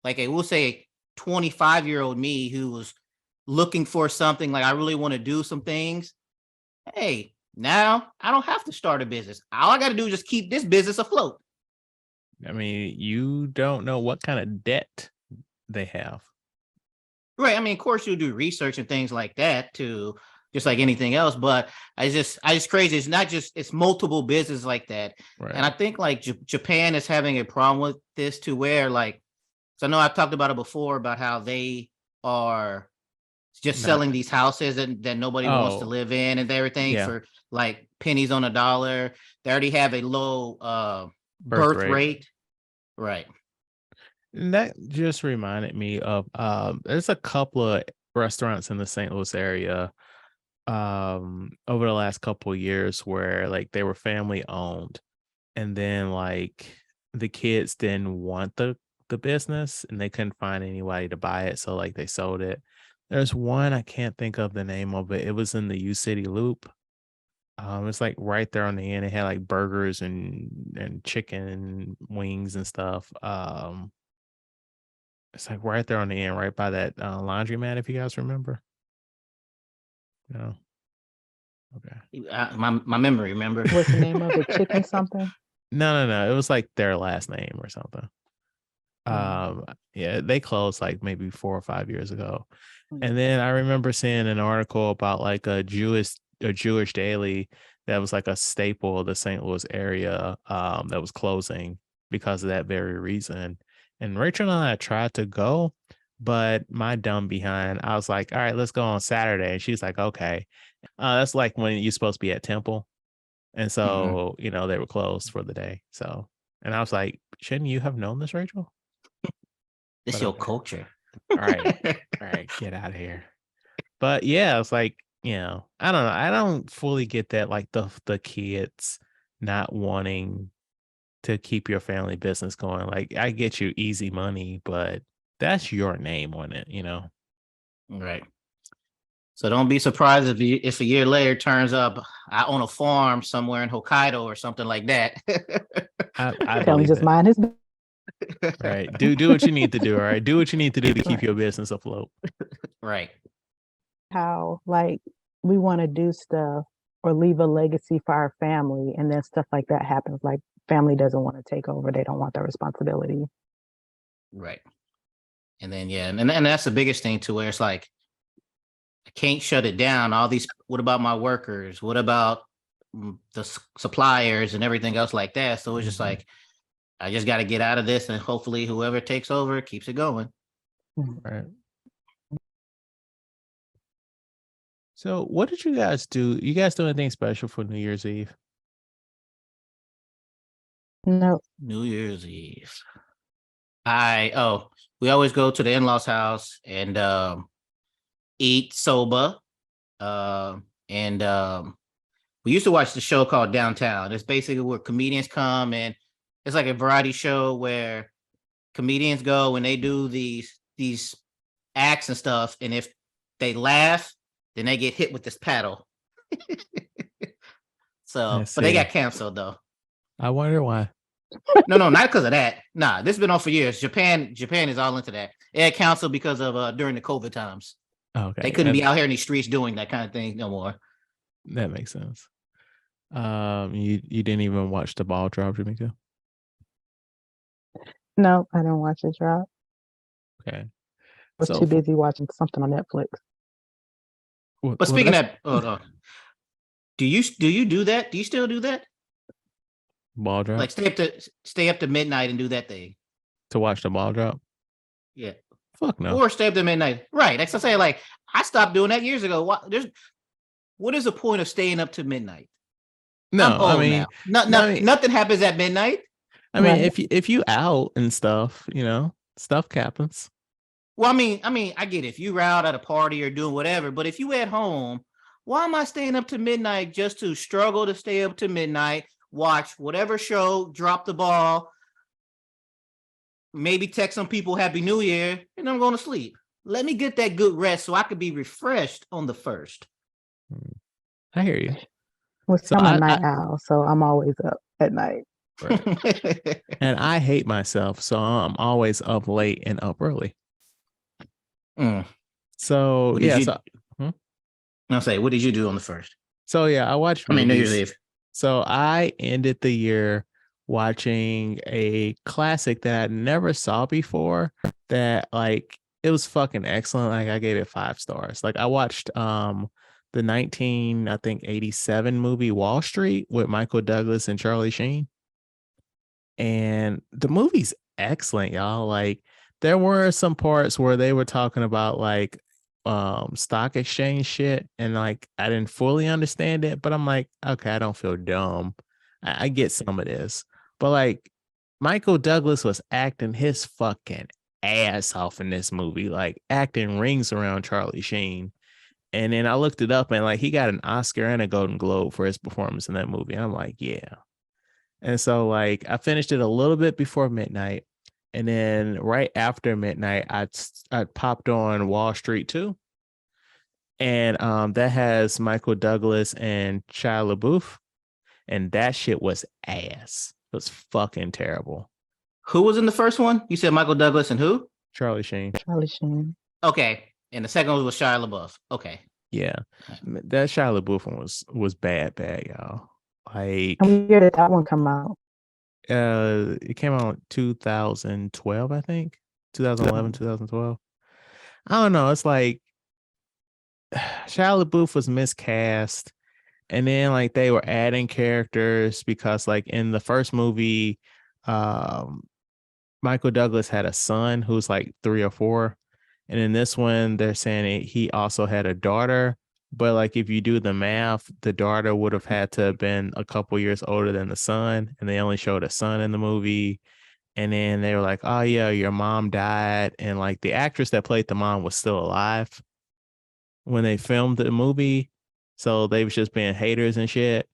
we'll say 25-year-old me who was looking for something, like I really want to do some things. Hey, now I don't have to start a business. All I got to do is just keep this business afloat. I mean, you don't know what kind of debt they have. Right. I mean, of course, you'll do research and things like that too, just like anything else. But I just crazy. It's not just, it's multiple business like that. Right. And I think like Japan is having a problem with this to where like, so I know I've talked about it before about how they are just selling these houses that nobody wants to live in and everything for like pennies on a dollar. They already have a low birth rate. Right. And that just reminded me of there's a couple of restaurants in the St. Louis area over the last couple of years where like they were family owned, and then like the kids didn't want the business and they couldn't find anybody to buy it, so like they sold it. There's one, I can't think of the name of it. It was in the U City Loop. It's like right there on the end. It had like burgers and chicken wings and stuff. It's like right there on the end, right by that laundromat, if you guys remember. No. Okay. My memory, remember? What's the name of it? Chicken something? No. It was like their last name or something. Yeah, they closed like maybe 4 or 5 years ago. And then I remember seeing an article about like a Jewish daily that was like a staple of the St. Louis area that was closing because of that very reason. And Rachel and I tried to go, but my dumb behind, I was like, all right, let's go on Saturday. And she's like, okay. That's like when you're supposed to be at Temple. And so, you know, they were closed for the day. So, and I was like, shouldn't you have known this, Rachel? It's your culture. All right, get out of here. But yeah, it's like, you know, I don't know. I don't fully get that, like the kids not wanting to keep your family business going. Like, I get you easy money, but that's your name on it, you know? Right. So don't be surprised if a year later turns up, I own a farm somewhere in Hokkaido or something like that. I Tell him just mind his. Right. Do what you need to do. All right. Do what you need to do to keep your business afloat. Right. How like we want to do stuff or leave a legacy for our family, and then stuff like that happens. Like family doesn't want to take over; they don't want the responsibility. Right. And then and that's the biggest thing too, where it's like I can't shut it down. All these. What about my workers? What about the suppliers and everything else like that? So it's just like I just got to get out of this, and hopefully whoever takes over keeps it going. Right. So what did you guys do? You guys do anything special for New Year's Eve? No. New Year's Eve. We always go to the in-laws house and eat soba. And we used to watch the show called Downtown. It's basically where comedians come and It's like a variety show where comedians go and they do these acts and stuff, and if they laugh, then they get hit with this paddle. I But they see. got canceled though. I wonder why. No, not because of that. Nah, this has been on for years. Japan is all into that. It had canceled because of during the COVID times. They Okay, couldn't be out here in these streets doing that kind of thing no more. that makes sense. You didn't even watch the ball drop, Germeka? No, I didn't watch it drop. Okay. I was So too busy watching something on Netflix. But speaking of do you do that? Do you still do that? ball drop Like stay up to midnight and do that thing? to watch the ball drop? Yeah. Fuck no. Or stay up to midnight. Right. That's what I'm saying. Like, I stopped doing that years ago. What is the point of staying up to midnight? I'm No, old now. Nothing happens at midnight. I mean, Right. if you out and stuff, stuff happens. Well, I get it. If you were out at a party or doing whatever, but if you at home, why am I staying up to midnight just to struggle to stay up to midnight, watch whatever show, drop the ball, maybe text some people Happy New Year, and I'm going to sleep. Let me get that good rest so I could be refreshed on the first. I hear you. Well, So I'm a I night owl, so I'm always up at night. right. And I hate myself, so I'm always up late and up early. So What did yeah, you? I'll say, what did you do on the first? so yeah, I watched movies. New Year's Eve. So I ended the year watching a classic that I never saw before. That like it was fucking excellent. Like I gave it 5 stars. Like I watched the 1987 movie Wall Street with Michael Douglas and Charlie Sheen. And the movie's excellent, y'all. Like there were some parts where they were talking about like stock exchange shit, and like I didn't fully understand it, but I'm like, okay, I don't feel dumb. I get some of this. But like Michael Douglas was acting his fucking ass off in this movie, like acting rings around Charlie Sheen. And then I looked it up and like he got an Oscar and a Golden Globe for his performance in that movie. And I'm like, yeah. And so like I finished it a little bit before midnight. And then right after midnight, I popped on Wall Street 2. And that has Michael Douglas and Shia LaBeouf. And that shit was ass. It was fucking terrible. Who was in the first one? You said Michael Douglas and who? Charlie Sheen. Charlie Sheen. Okay. And the second one was Shia LaBeouf. Okay. Yeah. That Shia LaBeouf one was bad, y'all. Like And where did that one come out? it came out 2012, I think. 2011, 2012. I don't know. It's like Shia LaBeouf was miscast. And then like they were adding characters because like in the first movie, Michael Douglas had a son who's like 3 or 4. And in this one, they're saying he also had a daughter. But like if you do the math, the daughter would have had to have been a couple years older than the son. And they only showed a son in the movie. And then they were like, oh yeah, your mom died. And like the actress that played the mom was still alive when they filmed the movie. So they was just being haters and shit.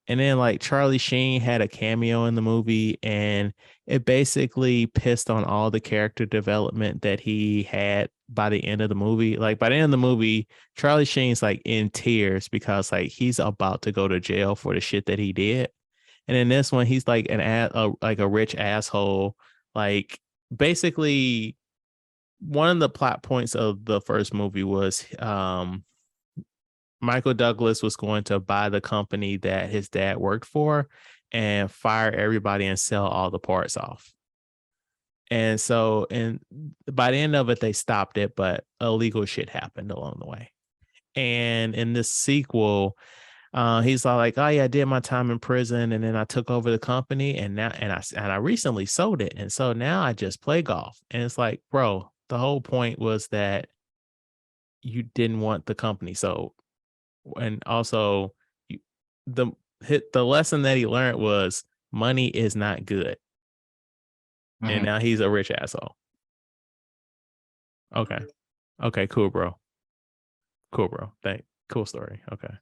And then like Charlie Sheen had a cameo in the movie, and it basically pissed on all the character development that he had by the end of the movie. Like by the end of the movie, Charlie Sheen's like in tears because like he's about to go to jail for the shit that he did. And in this one, he's like a rich asshole. Like basically, one of the plot points of the first movie was Michael Douglas was going to buy the company that his dad worked for and fire everybody and sell all the parts off. And so, and by the end of it, they stopped it, but illegal shit happened along the way. And in this sequel, he's like, oh yeah, I did my time in prison, and then I took over the company, and I recently sold it, and so now I just play golf. And it's like, bro, the whole point was that you didn't want the company sold. And also the lesson that he learned was money is not good. Mm-hmm. And now he's a rich asshole. Okay, cool, bro. Cool story. Okay,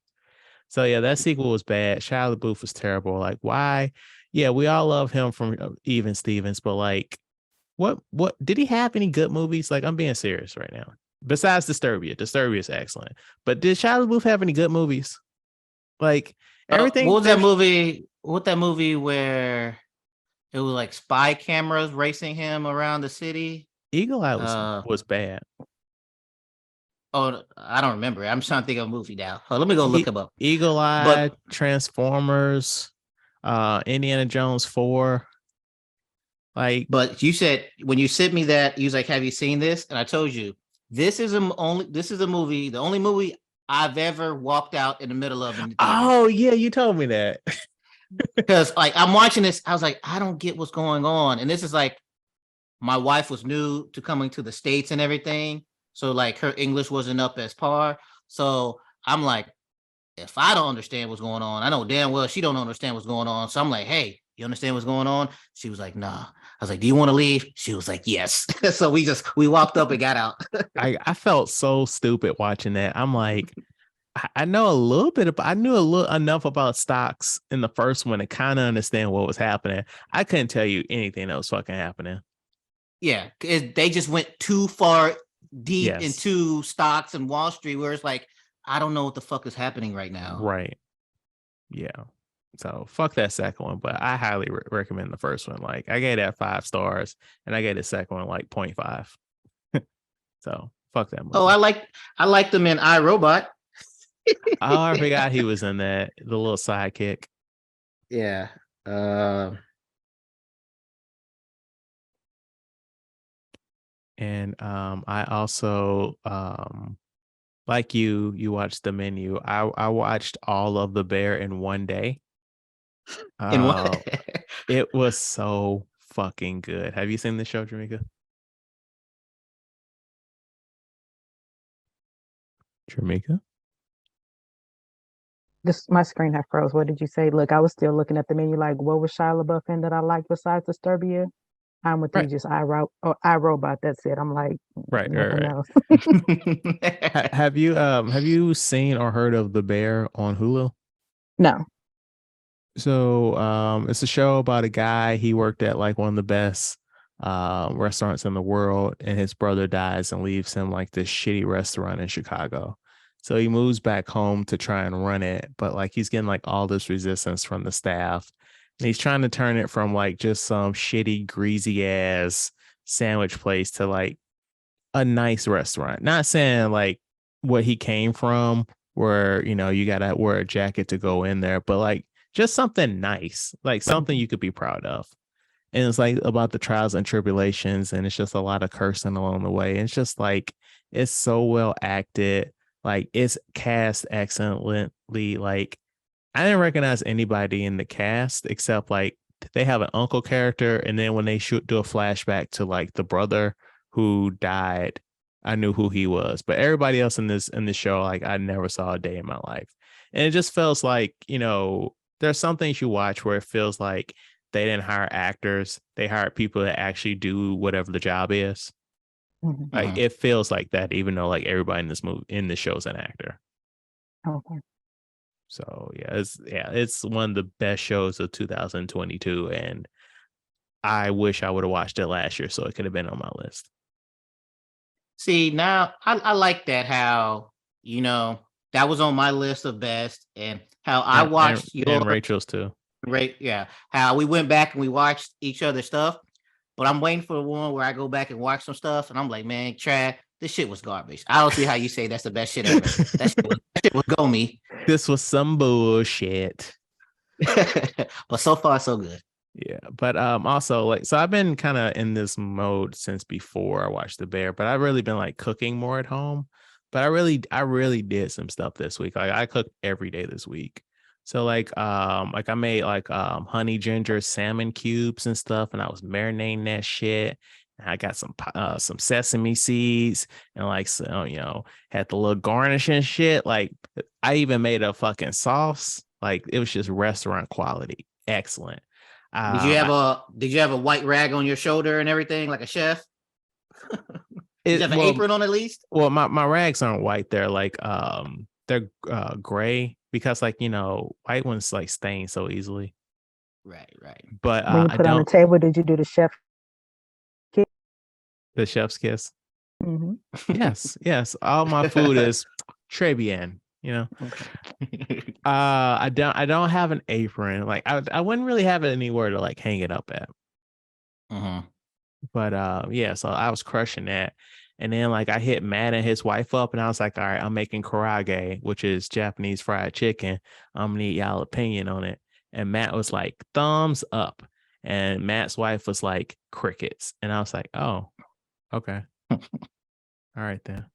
So yeah, that sequel was bad. Shia LaBeouf was terrible. Like, why? Yeah, we all love him from Even Stevens, but like, what did he have any good movies? Like, I'm being serious right now. Besides Disturbia, Disturbia is excellent. But did Shia LaBeouf have any good movies? Like What everything was that there's movie? What that movie where it was like spy cameras racing him around the city? Eagle Eye Uh was bad. oh, I don't remember. I'm trying to think of a movie now. Let me go look him up. Eagle Eye, But Transformers, Indiana Jones 4. Like, but you said when you sent me that, you was like, "Have you seen this?" And I told you this is a movie, the only movie I've ever walked out in the middle of in the theater. oh yeah, you told me that. Because like I'm watching this, I was like, I don't get what's going on. And this is like my wife was new to coming to the States and everything. So like her English wasn't up as par. So I'm like, if I don't understand what's going on, I know damn well she don't understand what's going on. So I'm like, hey, you understand what's going on? She was like, nah. I was like, do you want to leave? She was like, yes. So we walked up and got out. I felt so stupid watching that. I'm like, I know a little bit about, I knew a little enough about stocks in the first one to kind of understand what was happening. I couldn't tell you anything that was fucking happening. Yeah, they just went too far deep Yes. into stocks and Wall Street, where it's like, I don't know what the fuck is happening right now. Right. Yeah. So fuck that second one, but I highly recommend the first one. Like I gave that 5 stars and I gave the second one like 0.5. So fuck that movie. Oh, I liked them in iRobot. Oh, I forgot he was in that. The little sidekick. Yeah. And I also like you watched The Menu. I watched all of The Bear in one day. In what? It was so fucking good. Have you seen the show, Germeka? Germeka? This my screen had froze. What did you say? Look, I was still looking at the menu like what was Shia LaBeouf in that I liked besides Disturbia? I'm with you, Right, just iRobot. That's it. I'm like right, nothing right, else. right. Have you seen or heard of The Bear on Hulu? No. So it's a show about a guy. He worked at like one of the best restaurants in the world, and his brother dies and leaves him like this shitty restaurant in Chicago. So he moves back home to try and run it, but like he's getting like all this resistance from the staff. And he's trying to turn it from like just some shitty, greasy ass sandwich place to like a nice restaurant. Not saying like what he came from, where you gotta wear a jacket to go in there, but like just something nice, like something you could be proud of. And it's like about the trials and tribulations, and it's just a lot of cursing along the way. And it's just like it's so well acted, like it's cast excellently. Like I didn't recognize anybody in the cast except like they have an uncle character, and then when they shoot do a flashback to like the brother who died, I knew who he was. But everybody else in this show, like I never saw a day in my life. And it just feels like, there's some things you watch where it feels like they didn't hire actors. They hired people that actually do whatever the job is. Mhm. Like it feels like that, even though like everybody in this show is an actor. Okay. So it's one of the best shows of 2022, and I wish I would have watched it last year so it could have been on my list. See, now I like that how, that was on my list of best, and how I watched And your Rachel's too. rate. Yeah. How we went back and we watched each other's stuff. But I'm waiting for the one where I go back and watch some stuff and I'm like, man, Chad, this shit was garbage. I don't see how you say that's the best shit ever. That shit was go me. This was some bullshit. But so far, so good. Yeah, but also like so I've been kind of in this mode since before I watched The Bear, but I've really been like cooking more at home. But I really did some stuff this week. Like I cooked every day this week. So like I made like honey ginger salmon cubes and stuff, and I was marinating that shit. And I got some sesame seeds and like so, had the little garnish and shit. Like I even made a fucking sauce. Like it was just restaurant quality. Excellent. Did you have a white rag on your shoulder and everything like a chef? Did you have an apron on at least? Well, my rags aren't white. They're like they're gray because like white ones like stain so easily. Right, right. But When you I put on the don't table, did you do the chef kiss? the chef's kiss. Hmm. Yes. All my food is très bien. Okay. I don't have an apron. Like I wouldn't really have it anywhere to like hang it up at. But yeah, so I was crushing that. And then like I hit Matt and his wife up and I was like, all right, I'm making karage, which is Japanese fried chicken. I'm gonna need y'all opinion on it. And Matt was like, thumbs up. And Matt's wife was like crickets. And I was like, oh, okay. All right then.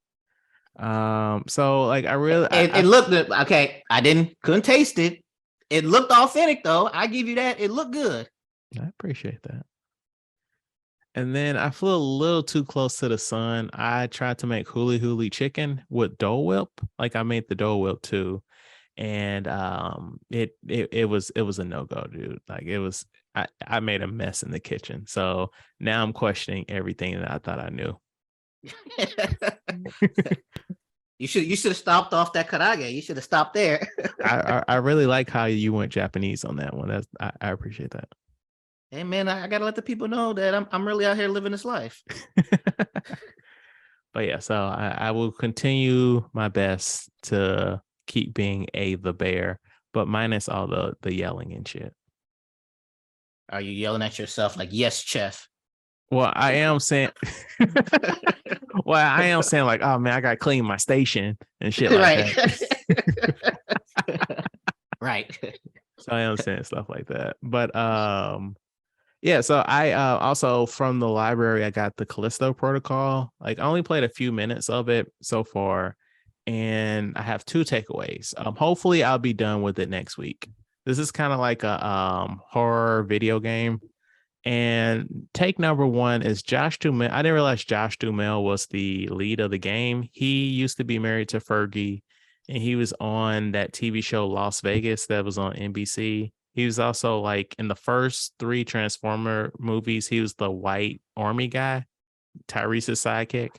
So like I really It looked good. Okay. Couldn't taste it. It looked authentic though. I give you that. It looked good. I appreciate that. And then I flew a little too close to the sun. I tried to make huli huli chicken with Dole Whip. Like I made the Dole Whip too. And it was a no-go, dude. Like it was I made a mess in the kitchen. So now I'm questioning everything that I thought I knew. You should have stopped off that karage. You should have stopped there. I really like how you went Japanese on that one. That's I appreciate that. Hey man, I gotta let the people know that I'm really out here living this life. But yeah, so I will continue my best to keep being the bear, but minus all the yelling and shit. Are you yelling at yourself like, yes, chef? Well, I am saying like, oh man, I gotta clean my station and shit like that. Right. So I am saying stuff like that. But yeah, so I also from the library I got the Callisto Protocol. Like I only played a few minutes of it so far, and I have 2 takeaways. Hopefully I'll be done with it next week. This is kind of like a horror video game. And take number 1 is Josh Duhamel. I didn't realize Josh Duhamel was the lead of the game. He used to be married to Fergie, and he was on that TV show Las Vegas that was on NBC. He was also like in the first 3 Transformer movies. He was the white army guy, Tyrese's sidekick.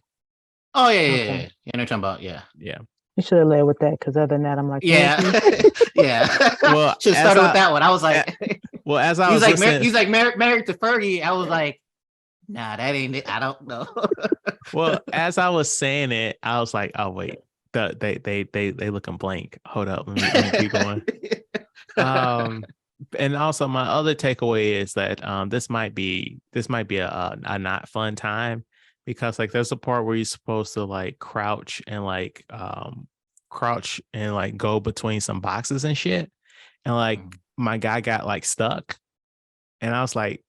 Oh yeah. You Okay. know what I'm talking about? Yeah. Yeah. You should have led with that because other than that, I'm like, Yeah. Yeah. Well, should have started with that one. I was like, well, as I he was was like, listening, he's like married to Fergie. I was like, nah, that ain't it. I don't know. well, as I was saying it, I was like, oh wait, they looking blank. Hold up, let me keep going. And also my other takeaway is that this might be a not fun time, because like there's a part where you're supposed to like crouch and like go between some boxes and shit, and like my guy got like stuck, and I was like,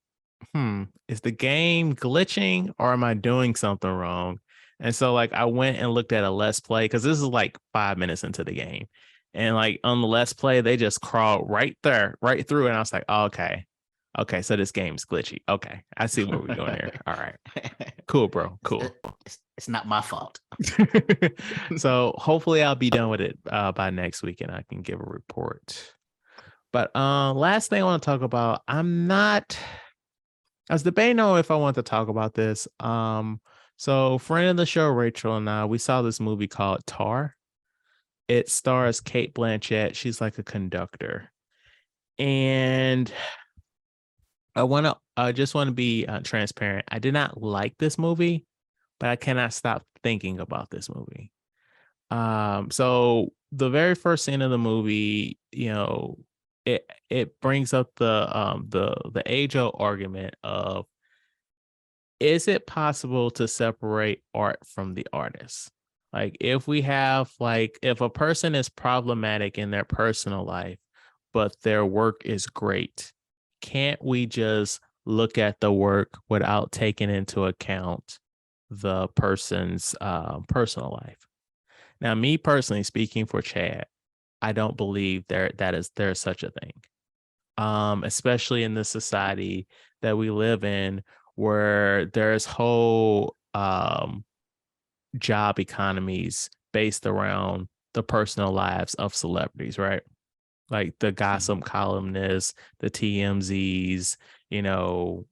is the game glitching or am I doing something wrong? And so like I went and looked at a let's play, because this is like 5 minutes into the game. And like on the let's play, they just crawled right through. And I was like, oh, okay. So this game's glitchy. Okay. I see what we're doing here. All right. Cool, bro. Cool. It's not my fault. So hopefully I'll be done with it by next week and I can give a report. But last thing I want to talk about, I was debating on if I want to talk about this. So friend of the show, Rachel, and I, we saw this movie called Tar. It stars Kate Blanchett. She's like a conductor. And I just want to be transparent. I did not like this movie, but I cannot stop thinking about this movie. So the very first scene of the movie, it brings up the age-old argument of, is it possible to separate art from the artist? Like if a person is problematic in their personal life, but their work is great, can't we just look at the work without taking into account the person's personal life? Now, me personally speaking for Chad, I don't believe there's such a thing. Especially in the society that we live in, where there's whole job economies based around the personal lives of celebrities, right? Like the gossip columnists, the TMZs,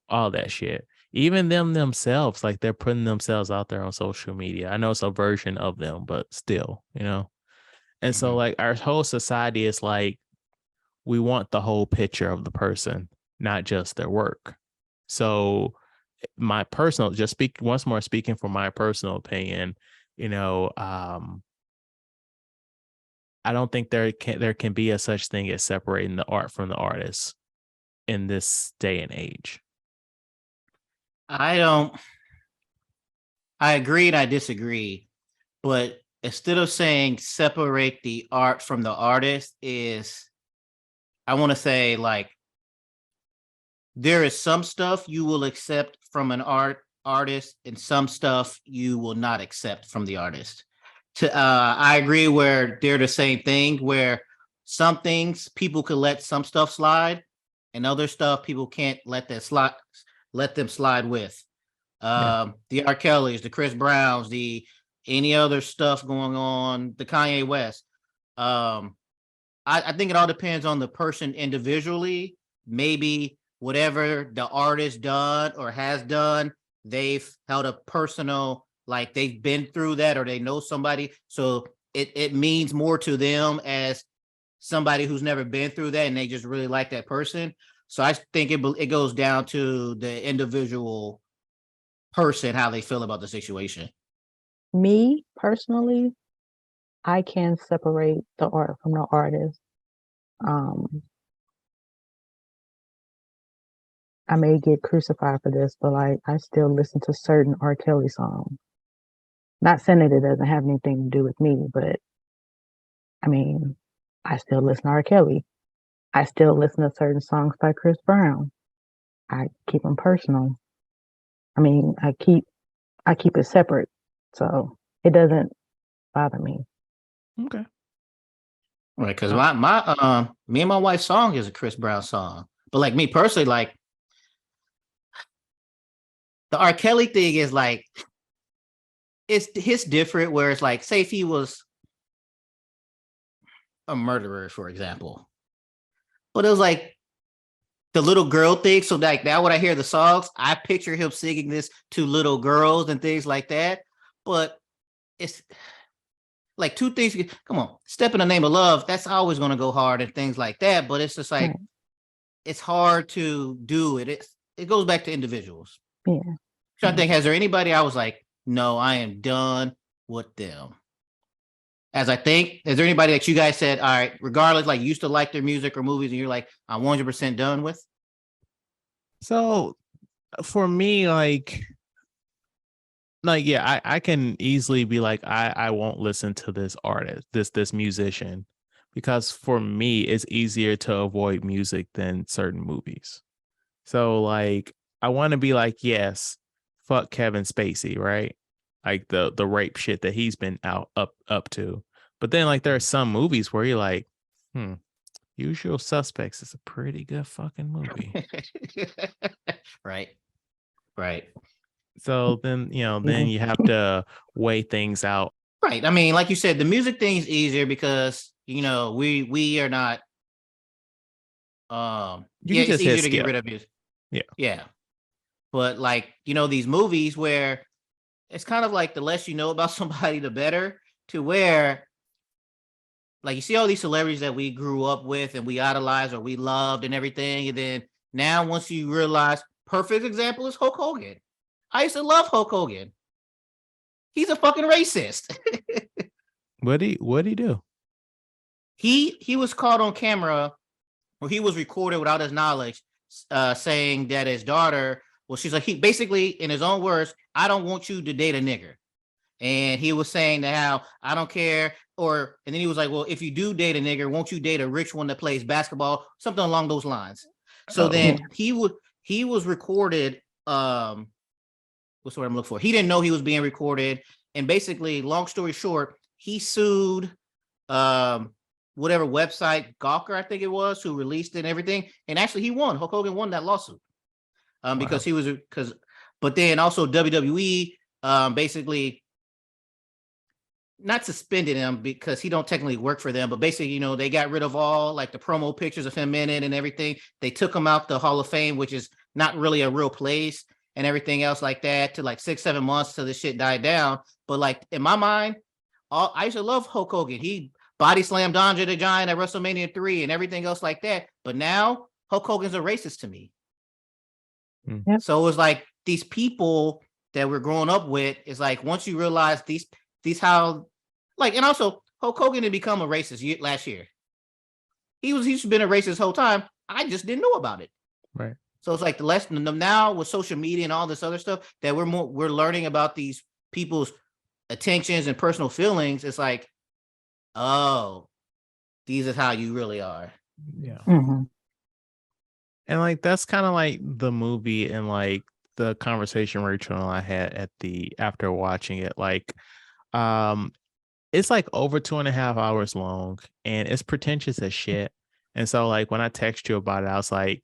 all that shit. Even them themselves, like they're putting themselves out there on social media. I know it's a version of them, but still, And so like our whole society is like, we want the whole picture of the person, not just their work. So my personal, just speak once more, speaking from my personal opinion, you know, I don't think there can be a such thing as separating the art from the artist in this day and age. I don't. I agree and I disagree, but instead of saying separate the art from the artist, is I want to say like there is some stuff you will accept from an artist, and some stuff you will not accept from the artist. I agree where they're the same thing. Where some things people can let some stuff slide, and other stuff people can't let that slide. Let them slide with. The R. Kellys, the Chris Browns, the any other stuff going on, the Kanye West. I think it all depends on the person individually. Maybe whatever the artist done or has done, they've held a personal, like they've been through that or they know somebody. So it means more to them as somebody who's never been through that and they just really like that person. So I think it goes down to the individual person, how they feel about the situation. Me personally, I can separate the art from the artist. I may get crucified for this, but like I still listen to certain R. Kelly songs. Not saying that it doesn't have anything to do with me, but I mean, I still listen to R. Kelly. I still listen to certain songs by Chris Brown. I keep them personal. I mean, I keep it separate, so it doesn't bother me. Okay. Right, because my me and my wife's song is a Chris Brown song, but like me personally, like the R. Kelly thing is like it's different. Where it's like, say if he was a murderer, for example, but it was like the little girl thing. So like now when I hear the songs, I picture him singing this to little girls and things like that. But it's like two things. Come on, Step in the Name of Love. That's always going to go hard and things like that. But it's just like Right. it's hard to do it. It goes back to individuals. Yeah. Trying to think, has there anybody I was like, no, I am done with them? As I think, is there anybody that you guys said, all right, regardless, like you used to like their music or movies, and you're like, I'm 100% done with? So for me, yeah, I can easily be like, I won't listen to this artist, this musician, because for me it's easier to avoid music than certain movies. So like I want to be like, yes, fuck Kevin Spacey, right? Like the rape shit that he's been up to. But then like there are some movies where you're like, Usual Suspects is a pretty good fucking movie. Right. So then, then you have to weigh things out. Right. I mean, like you said, the music thing is easier because we are not. You can It's just easier hit to get skip. rid of music. Yeah. Yeah. But like these movies where it's kind of like the less you know about somebody, the better. To where, like, you see all these celebrities that we grew up with and we idolized or we loved and everything, and then now once you realize, perfect example is Hulk Hogan. I used to love Hulk Hogan. He's a fucking racist. What'd he do? He was caught on camera, or he was recorded without his knowledge, saying that his daughter, well, she's like, he basically, in his own words, I don't want you to date a nigger. And he was saying that how I don't care, and then he was like, well, if you do date a nigger, won't you date a rich one that plays basketball, something along those lines. So then he was recorded. What's the word I'm looking for? He didn't know he was being recorded, and basically, long story short, he sued whatever website, Gawker, I think it was, who released it and everything. And actually he won. Hulk Hogan won that lawsuit. Because but then also WWE basically not suspended him because he don't technically work for them, but basically, they got rid of all like the promo pictures of him in it and everything. They took him out the Hall of Fame, which is not really a real place, and everything else like that, to like 6-7 months till this shit died down. But like in my mind, I used to love Hulk Hogan. body slammed Andre the Giant at WrestleMania 3 and everything else like that. But now Hulk Hogan's a racist to me. Yep. So it's like these people that we're growing up with, is like once you realize these how, like, and also Hulk Hogan had become a racist last year. He's been a racist the whole time. I just didn't know about it. Right. So it's like the lesson now with social media and all this other stuff that we're learning about these people's attentions and personal feelings. It's like, oh, these is how you really are. Yeah. Mm-hmm. And like that's kind of like the movie and like the conversation Rachel and I had at the after watching it. Like, it's like over 2.5 hours long and it's pretentious as shit. And so like when I text you about it, I was like,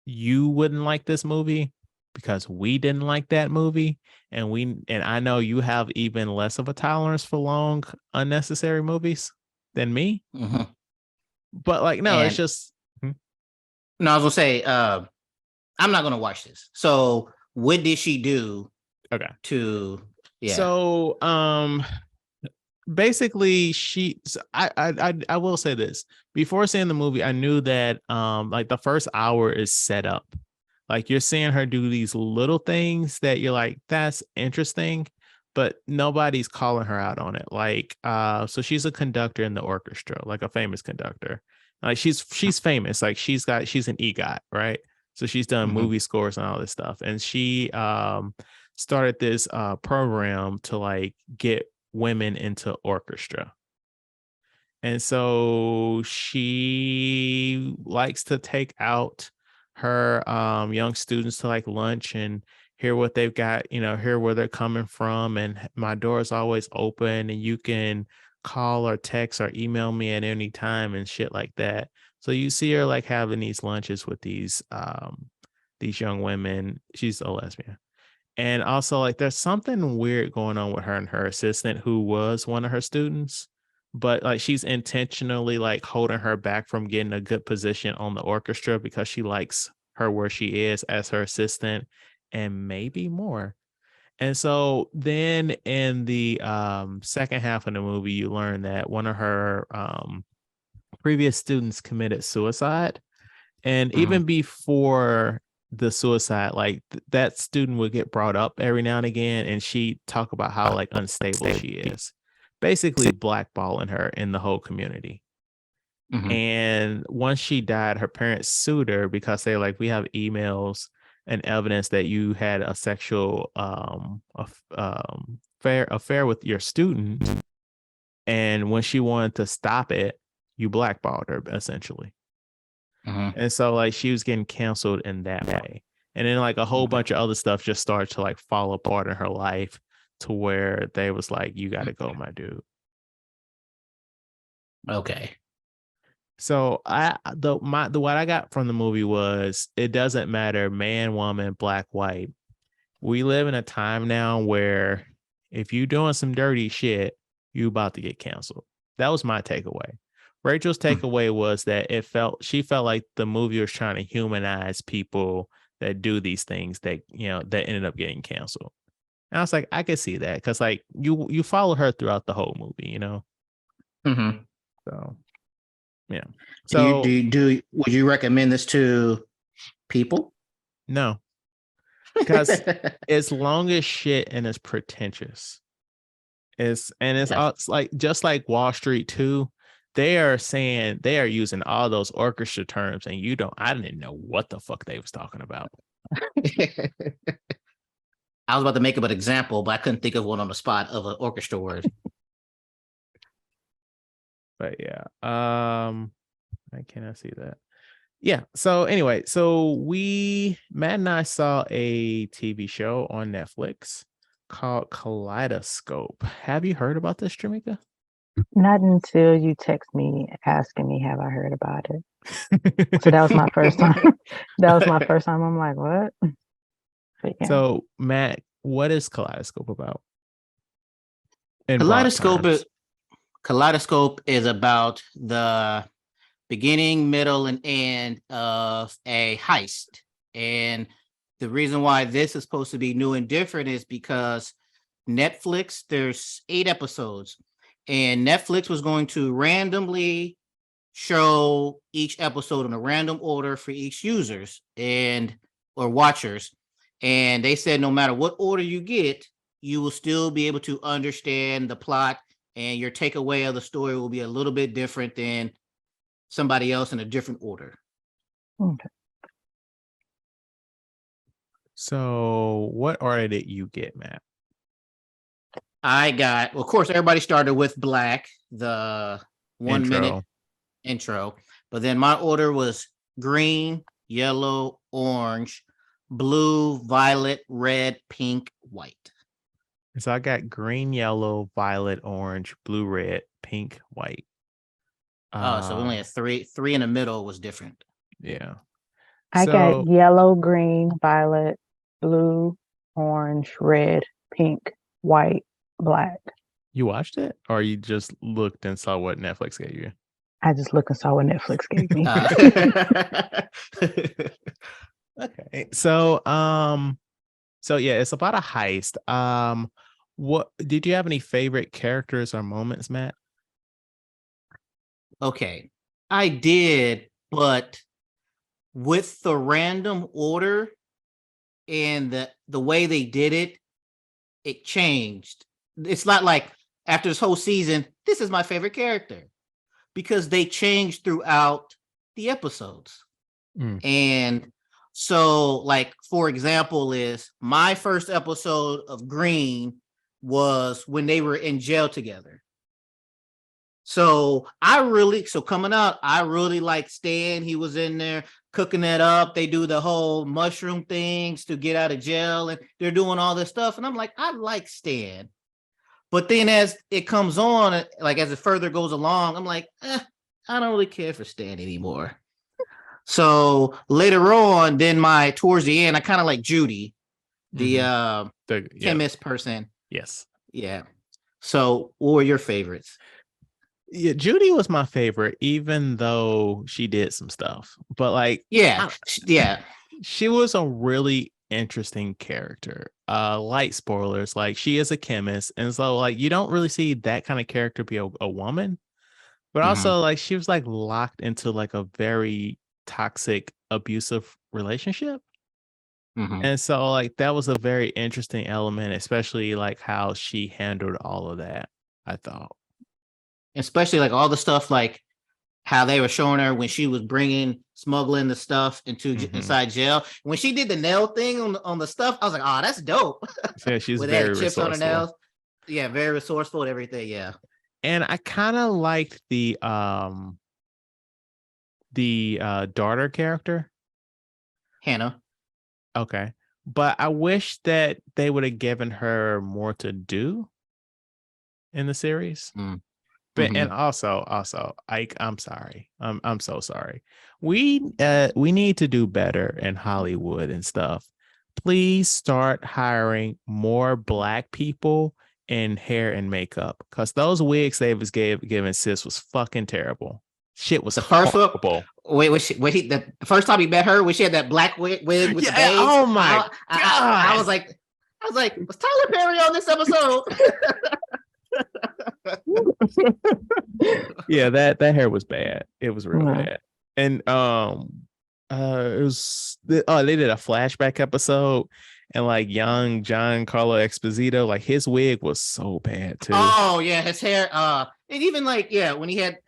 you wouldn't like this movie because we didn't like that movie. And I know you have even less of a tolerance for long, unnecessary movies than me. Mm-hmm. But like, no, it's just. No, I was gonna say, I'm not gonna watch this. So what did she do? Okay. Yeah. So basically I will say this. Before seeing the movie, I knew that like the first hour is set up. Like you're seeing her do these little things that you're like, that's interesting, but nobody's calling her out on it. Like so she's a conductor in the orchestra, like a famous conductor. Like she's famous. Like she's an EGOT, right? So she's done movie scores and all this stuff. And she started this program to like get women into orchestra. And so she likes to take out her young students to like lunch and hear what they've got, hear where they're coming from. And my door is always open and you can call or text or email me at any time and shit like that. So you see her like having these lunches with these young women. She's a lesbian. And also like there's something weird going on with her and her assistant who was one of her students, but like she's intentionally like holding her back from getting a good position on the orchestra because she likes her where she is as her assistant and maybe more. And so then in the second half of the movie, you learn that one of her previous students committed suicide. And even before the suicide, like that student would get brought up every now and again, and she talk about how like unstable she is, basically blackballing her in the whole community. And once she died, her parents sued her because they're like, we have emails and evidence that you had a sexual affair with your student, and when she wanted to stop it, you blackballed her essentially. And so like she was getting canceled in that way. And then like a whole bunch of other stuff just started to like fall apart in her life to where they was like, you got to go, my dude. Okay. So what I got from the movie was it doesn't matter man, woman, black, white. We live in a time now where if you doing some dirty shit, you about to get canceled. That was my takeaway. Rachel's takeaway was that she felt like the movie was trying to humanize people that do these things that, that ended up getting canceled. And I was like, I could see that because like you follow her throughout the whole movie, So, yeah. So would you recommend this to people? No, because it's long as shit and it's pretentious. It's like just like Wall Street 2. They are using all those orchestra terms, and I didn't know what the fuck they was talking about. I was about to make up an example, but I couldn't think of one on the spot of an orchestra word. But yeah, I cannot see that. Yeah. So anyway, Matt and I saw a TV show on Netflix called Kaleidoscope. Have you heard about this, Germeka? Not until you text me asking me, have I heard about it? So that was my first time. I'm like, what? But yeah. So Matt, what is Kaleidoscope about? Kaleidoscope is about the beginning, middle, and end of a heist. And the reason why this is supposed to be new and different is because Netflix, there's 8 episodes. and Netflix was going to randomly show each episode in a random order for each users and or watchers. And they said no matter what order you get, you will still be able to understand the plot, and your takeaway of the story will be a little bit different than somebody else in a different order. Okay. So what order did you get, Matt? I got, well, of course, everybody started with Black, the 1 minute intro, but then my order was green, yellow, orange, blue, violet, red, pink, white. So I got green, yellow, violet, orange, blue, red, pink, white. Oh, so we only had three. Three in the middle was different. Yeah. I So got yellow, green, violet, blue, orange, red, pink, white, black. you watched it, or you just looked and saw what Netflix gave you? I just looked and saw what Netflix gave me. Okay. So yeah, it's about a heist. What did you have any favorite characters or moments, Matt? Okay, I did, but with the random order and the way they did it, it changed. It's not like after this whole season, this is my favorite character, because they changed throughout the episodes. And so, like, for example, is my first episode of Green was when they were in jail together. So coming out, I really like Stan. He was in there cooking that up. They do the whole mushroom things to get out of jail, and they're doing all this stuff. And I'm like, I like Stan. But then as it comes on, like as it further goes along, I'm like, I don't really care for Stan anymore. So later on, then towards the end, I kind of like Judy, the chemist person. Yes. Yeah. So what were your favorites? Yeah, Judy was my favorite, even though she did some stuff. But like, yeah, she was a really interesting character. Light spoilers, like she is a chemist, and so like you don't really see that kind of character be a woman. But also, like, she was like locked into like a very toxic, abusive relationship. And so like that was a very interesting element, especially like how she handled all of that, I thought. Especially like all the stuff, like how they were showing her when she was smuggling the stuff inside jail. When she did the nail thing on the stuff, I was like, oh, that's dope. Yeah, she's Where very they had chips on her resourceful. nails. Yeah, very resourceful and everything. Yeah. And I kind of liked the daughter character, Hannah. Okay. But I wish that they would have given her more to do in the series. But and also, Ike, I'm sorry. I'm so sorry. We need to do better in Hollywood and stuff. Please start hiring more Black people in hair and makeup, because those wigs they was giving sis was fucking terrible. Shit was The first horrible. Wait, the first time he met her, when she had that black wig with the bangs. Oh my god! I was like, was Tyler Perry on this episode? Yeah, that hair was bad. It was real bad. And it was they did a flashback episode, and like young Giancarlo Esposito, like his wig was so bad too. Oh yeah, his hair. And even like when he had,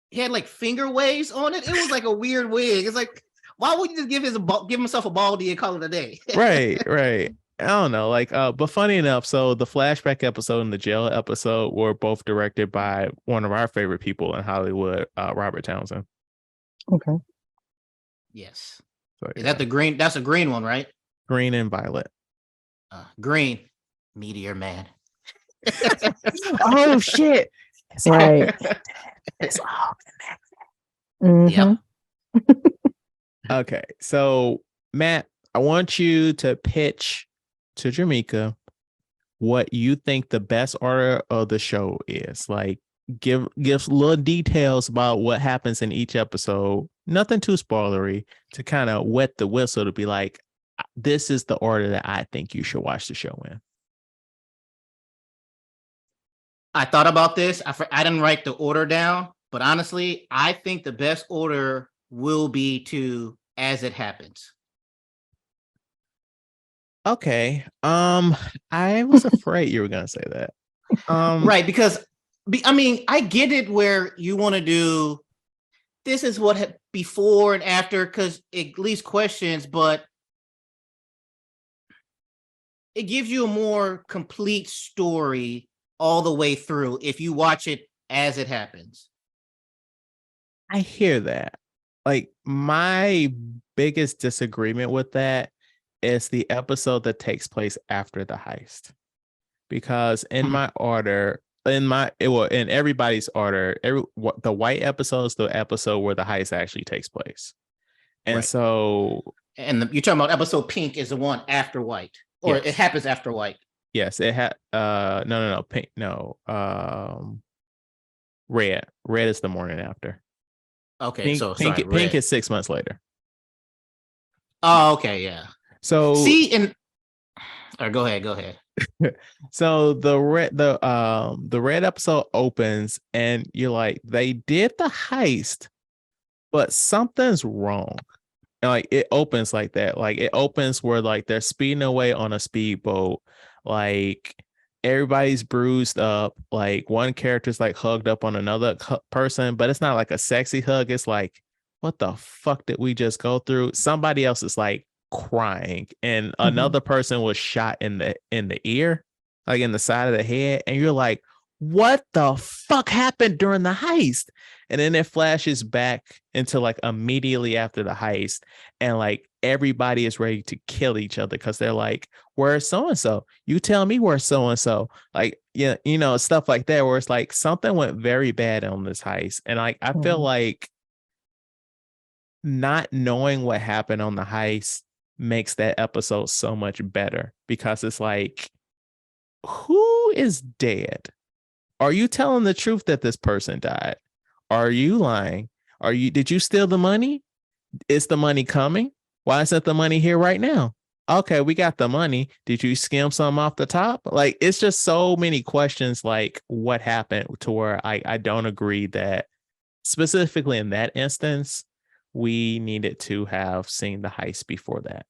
he had like finger waves on it. It was like a weird wig. It's like, why would you just give himself a baldy and call it a day? Right. I don't know, like, but funny enough, so the flashback episode and the jail episode were both directed by one of our favorite people in Hollywood, Robert Townsend. Okay. Yes. So, Is that the green? That's a green one, right? Green and violet. Green, Meteor Man. Oh shit! Right. It's all connected. Yep. Okay, so Matt, I want you to pitch to Germeka what you think the best order of the show is. Like, give little details about what happens in each episode. Nothing too spoilery, to kind of wet the whistle to be like, this is the order that I think you should watch the show in. I thought about this. I didn't write the order down, but honestly, I think the best order will be to As It Happens. Okay. I was afraid you were gonna say that. Right, because I mean, I get it where you want to do this is what before and after because it leaves questions, but it gives you a more complete story all the way through if you watch it as it happens. I hear that. Like my biggest disagreement with that is the episode that takes place after the heist. Because in my order, in everybody's order, the white episode is the episode where the heist actually takes place. And Right. so you're talking about episode Pink is the one after White, or yes. it happens after White. Yes, it had no pink red. Red is the morning after. Okay, Pink is 6 months later. Oh, okay, yeah. So see, or go ahead. So the red episode opens and you're like, they did the heist, but something's wrong. And like it opens like that. Like it opens where like they're speeding away on a speedboat. Like everybody's bruised up. Like one character's like hugged up on another person, but it's not like a sexy hug. It's like, what the fuck did we just go through? Somebody else is like crying, and another person was shot in the ear, like in the side of the head, and you're like, what the fuck happened during the heist? And then it flashes back into like immediately after the heist, and like everybody is ready to kill each other because they're like, where's so and so? You tell me where's so and so. Like, yeah, you know, stuff like that, where it's like something went very bad on this heist. And like I feel like not knowing what happened on the heist makes that episode so much better, because it's like, who is dead? Are you telling the truth that this person died? Are you lying? Did you steal the money? Is the money coming? Why isn't the money here right now? Okay, we got the money. Did you skim some off the top? Like, it's just so many questions, like what happened, to where I don't agree that specifically in that instance, we needed to have seen the heist before that.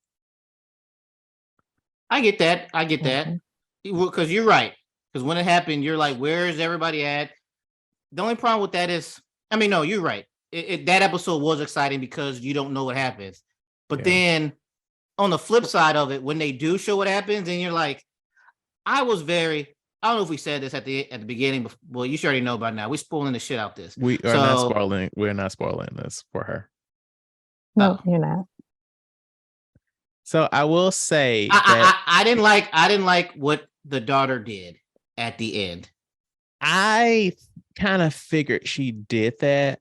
I get that. Because you're right. Because when it happened, you're like, where is everybody at? The only problem with that is, I mean, no, you're right. That episode was exciting because you don't know what happens. But then on the flip side of it, when they do show what happens, and you're like, I don't know if we said this at the beginning. Well, you should already know by now. We're spoiling the shit out this. We're not spoiling this for her. No, you're not. So I will say I didn't like what the daughter did at the end. I kind of figured she did that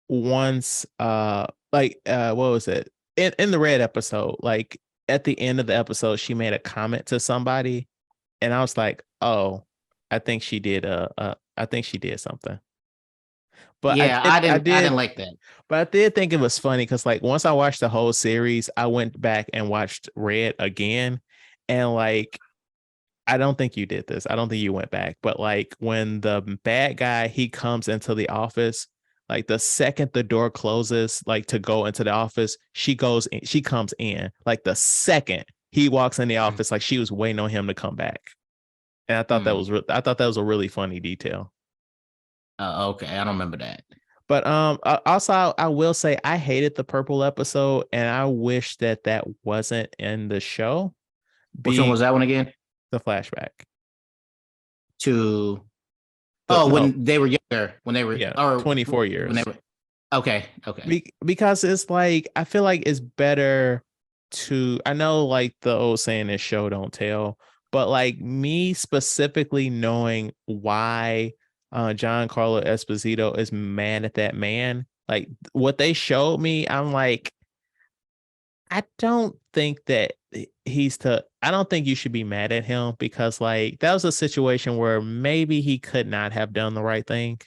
once. What was it in the red episode? Like at the end of the episode, she made a comment to somebody, and I was like, oh, I think she did I think she did something. But yeah, I didn't like that. But I did think it was funny because like once I watched the whole series, I went back and watched Red again, and like, I don't think you did this. I don't think you went back. But like when the bad guy, he comes into the office, like the second the door closes, like to go into the office, she comes in. Like the second he walks in the office, like she was waiting on him to come back. And I thought that was a really funny detail. Okay, I don't remember that. But also I will say I hated the purple episode, and I wish that wasn't in the show. Which one was that one again? The flashback to when they were younger, when they were 24 years. When they were, okay. Because it's like, I feel like it's better to, I know like the old saying is show don't tell, but like me specifically knowing why Giancarlo Esposito is mad at that man, like what they showed me, I'm like, I don't think that I don't think you should be mad at him, because like that was a situation where maybe he could not have done the right thing,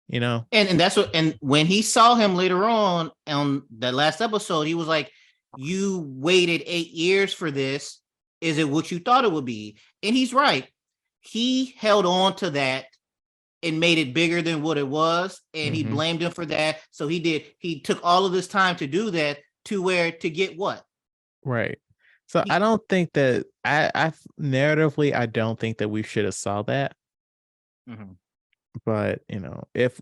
you know? And that's what, and when he saw him later on that last episode, he was like, you waited 8 years for this. Is it what you thought it would be? And he's right. He held on to that and made it bigger than what it was, and he blamed him for that. So he took all of this time to do that to get what? Right. So I don't think that I narratively, I don't think that we should have saw that. Mm-hmm. But if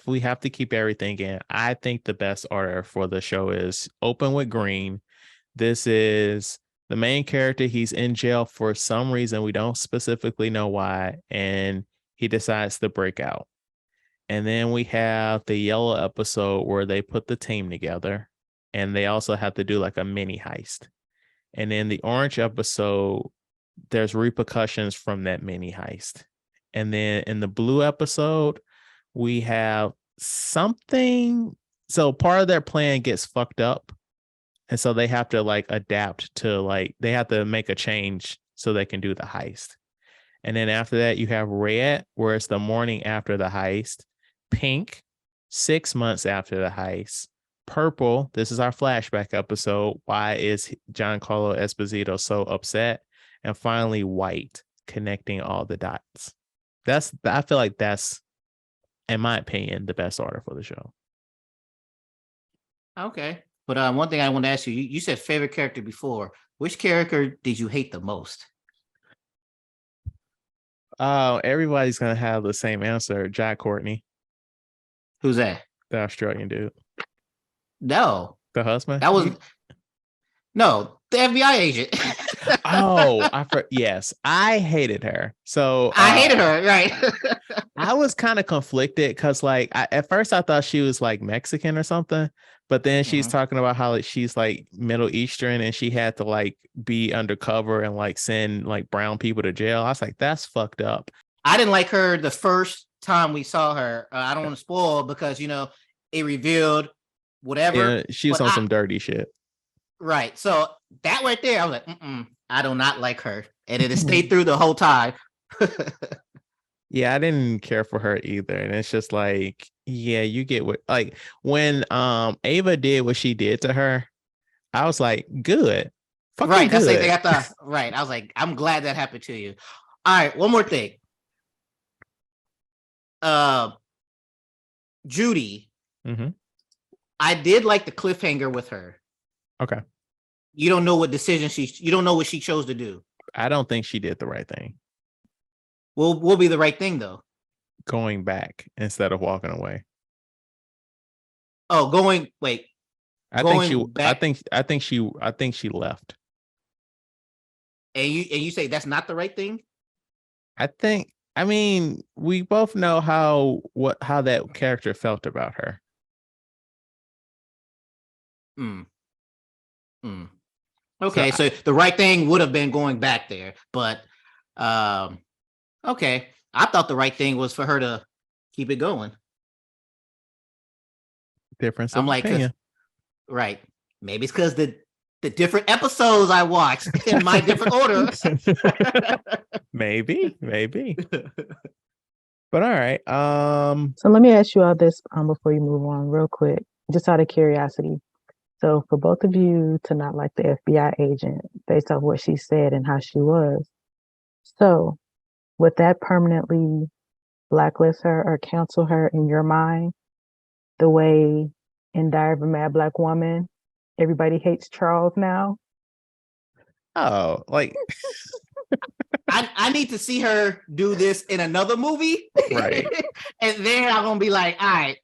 we have to keep everything in, I think the best order for the show is open with Green. This is the main character. He's in jail for some reason. We don't specifically know why. And he decides to break out. And then we have the yellow episode where they put the team together. And they also have to do like a mini heist. And in the orange episode, there's repercussions from that mini heist. And then in the blue episode, we have something. So part of their plan gets fucked up. And so they have to like adapt to like, they have to make a change so they can do the heist. And then after that, you have red, where it's the morning after the heist. Pink, 6 months after the heist. Purple, this is our flashback episode. Why is Giancarlo Esposito so upset? And finally, white, connecting all the dots. I feel like that's, in my opinion, the best order for the show. Okay. But one thing I want to ask you, you said favorite character before. Which character did you hate the most? Oh, everybody's going to have the same answer. Jack Courtney. Who's that? The Australian dude. No. The husband? That was... No, the FBI agent. Yes, I hated her. So I hated her, right? I was kind of conflicted because, like, at first I thought she was like Mexican or something, but then she's talking about how like she's like Middle Eastern and she had to like be undercover and like send like brown people to jail. I was like, that's fucked up. I didn't like her the first time we saw her. I don't want to spoil because it revealed whatever. Yeah, she was on some dirty shit. Right. So that right there, I was like, I do not like her. And it stayed through the whole time. Yeah, I didn't care for her either. And it's just like, yeah, you get what, like when Ava did what she did to her, I was like, good. Right. Good. That's like they got the right. I was like, I'm glad that happened to you. All right, one more thing. Judy. I did like the cliffhanger with her. Okay. You don't know what decision you don't know what she chose to do. I don't think she did the right thing. Will be the right thing though. Going back instead of walking away. Oh, wait. I think she left. And you say that's not the right thing? I mean, we both know how that character felt about her. Okay, so the right thing would have been going back there, but okay. I thought the right thing was for her to keep it going. Difference of opinion. Right. Maybe it's because the different episodes I watched in my different order. Maybe. But all right. So let me ask you all this before you move on real quick, just out of curiosity. So for both of you to not like the FBI agent based off what she said and how she was, so would that permanently blacklist her or cancel her in your mind the way in Diary of a Mad Black Woman, everybody hates Charles now? Oh, like I need to see her do this in another movie. Right. And then I'm going to be like, all right,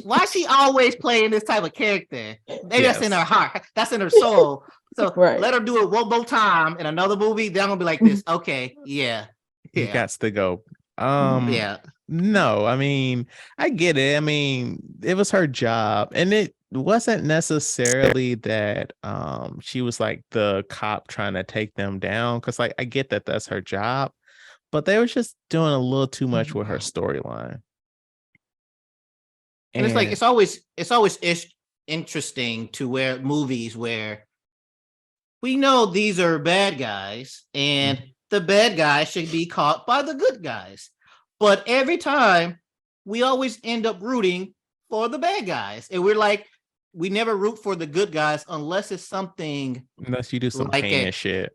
why is she always playing this type of character? Maybe that's in her heart. That's in her soul. So let her do it one more time in another movie. Then I'm going to be like this. Okay. Yeah. You got to go. Yeah. No, I mean, I get it. I mean, it was her job, and it wasn't necessarily that she was like the cop trying to take them down, because like I get that that's her job, but they were just doing a little too much with her storyline. And it's like it's always interesting to where movies where we know these are bad guys and the bad guys should be caught by the good guys. But every time we always end up rooting for the bad guys. And we're like, we never root for the good guys unless it's something unless you do some like heinous shit.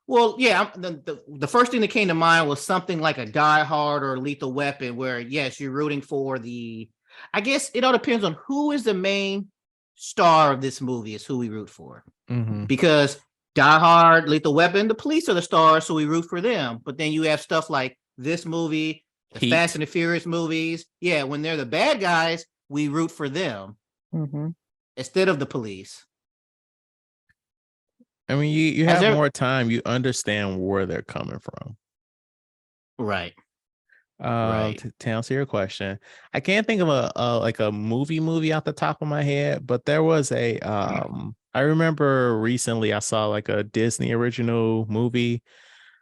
Well, yeah, the first thing that came to mind was something like a Die Hard or Lethal Weapon, where yes, you're rooting for the. I guess it all depends on who is the main star of this movie. Is who we root for, Mm-hmm. because Die Hard, Lethal Weapon, the police are the stars, so we root for them. But then you have stuff like this movie, the Fast Heat. and the Furious movies. Yeah, when they're the bad guys, we root for them Mm-hmm. instead of the police. I mean, you Has have there more time. You understand where they're coming from. right, right. To answer your question, I can't think of a like a movie off the top of my head, but there was a I remember recently I saw like a Disney original movie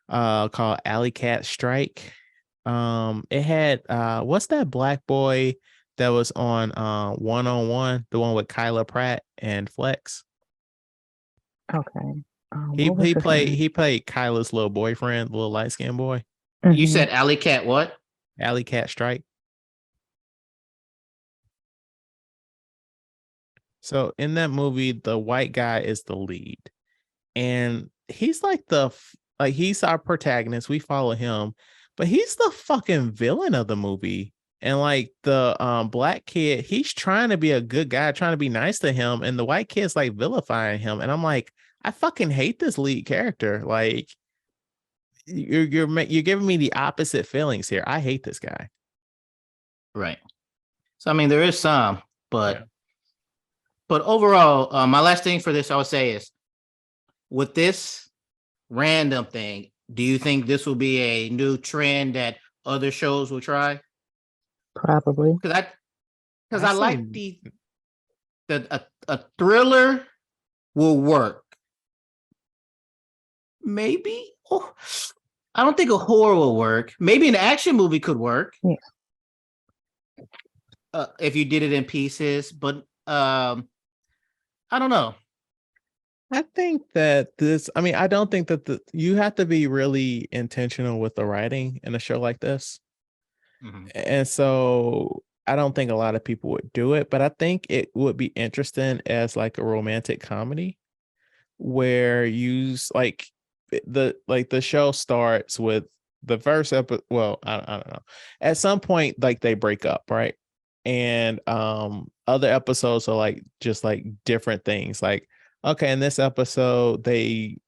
called Alley Cat Strike. It had what's that black boy that was on One on One, the one with Kyla Pratt and Flex. Okay. He What was he his played name? he played Kyla's little boyfriend, little light skinned boy. You Mm-hmm. said Alley Cat what? Alley Cat Strike. So in that movie, the white guy is the lead, and he's like like he's our protagonist. We follow him, but he's the fucking villain of the movie. And like the black kid, he's trying to be a good guy, trying to be nice to him, and the white kid's like vilifying him. And I'm like, I fucking hate this lead character. Like you're giving me the opposite feelings here. I hate this guy. Right. So I mean, there is some, Yeah. but overall, my last thing for this I would say is with this random thing, do you think this will be a new trend that other shows will try? Probably. Because I I say like a thriller will work. Maybe. Oh, I don't think a horror will work. Maybe an action movie could work. Yeah. If you did it in pieces, but I don't know. I think that I mean, I don't think that you have to be really intentional with the writing in a show like this. Mhm. And so I don't think a lot of people would do it, but I think it would be interesting as like a romantic comedy where like the show starts with the first episode. Well, I don't know. At some point, like they break up, right? And other episodes are like just like different things. Like, okay, in this episode, he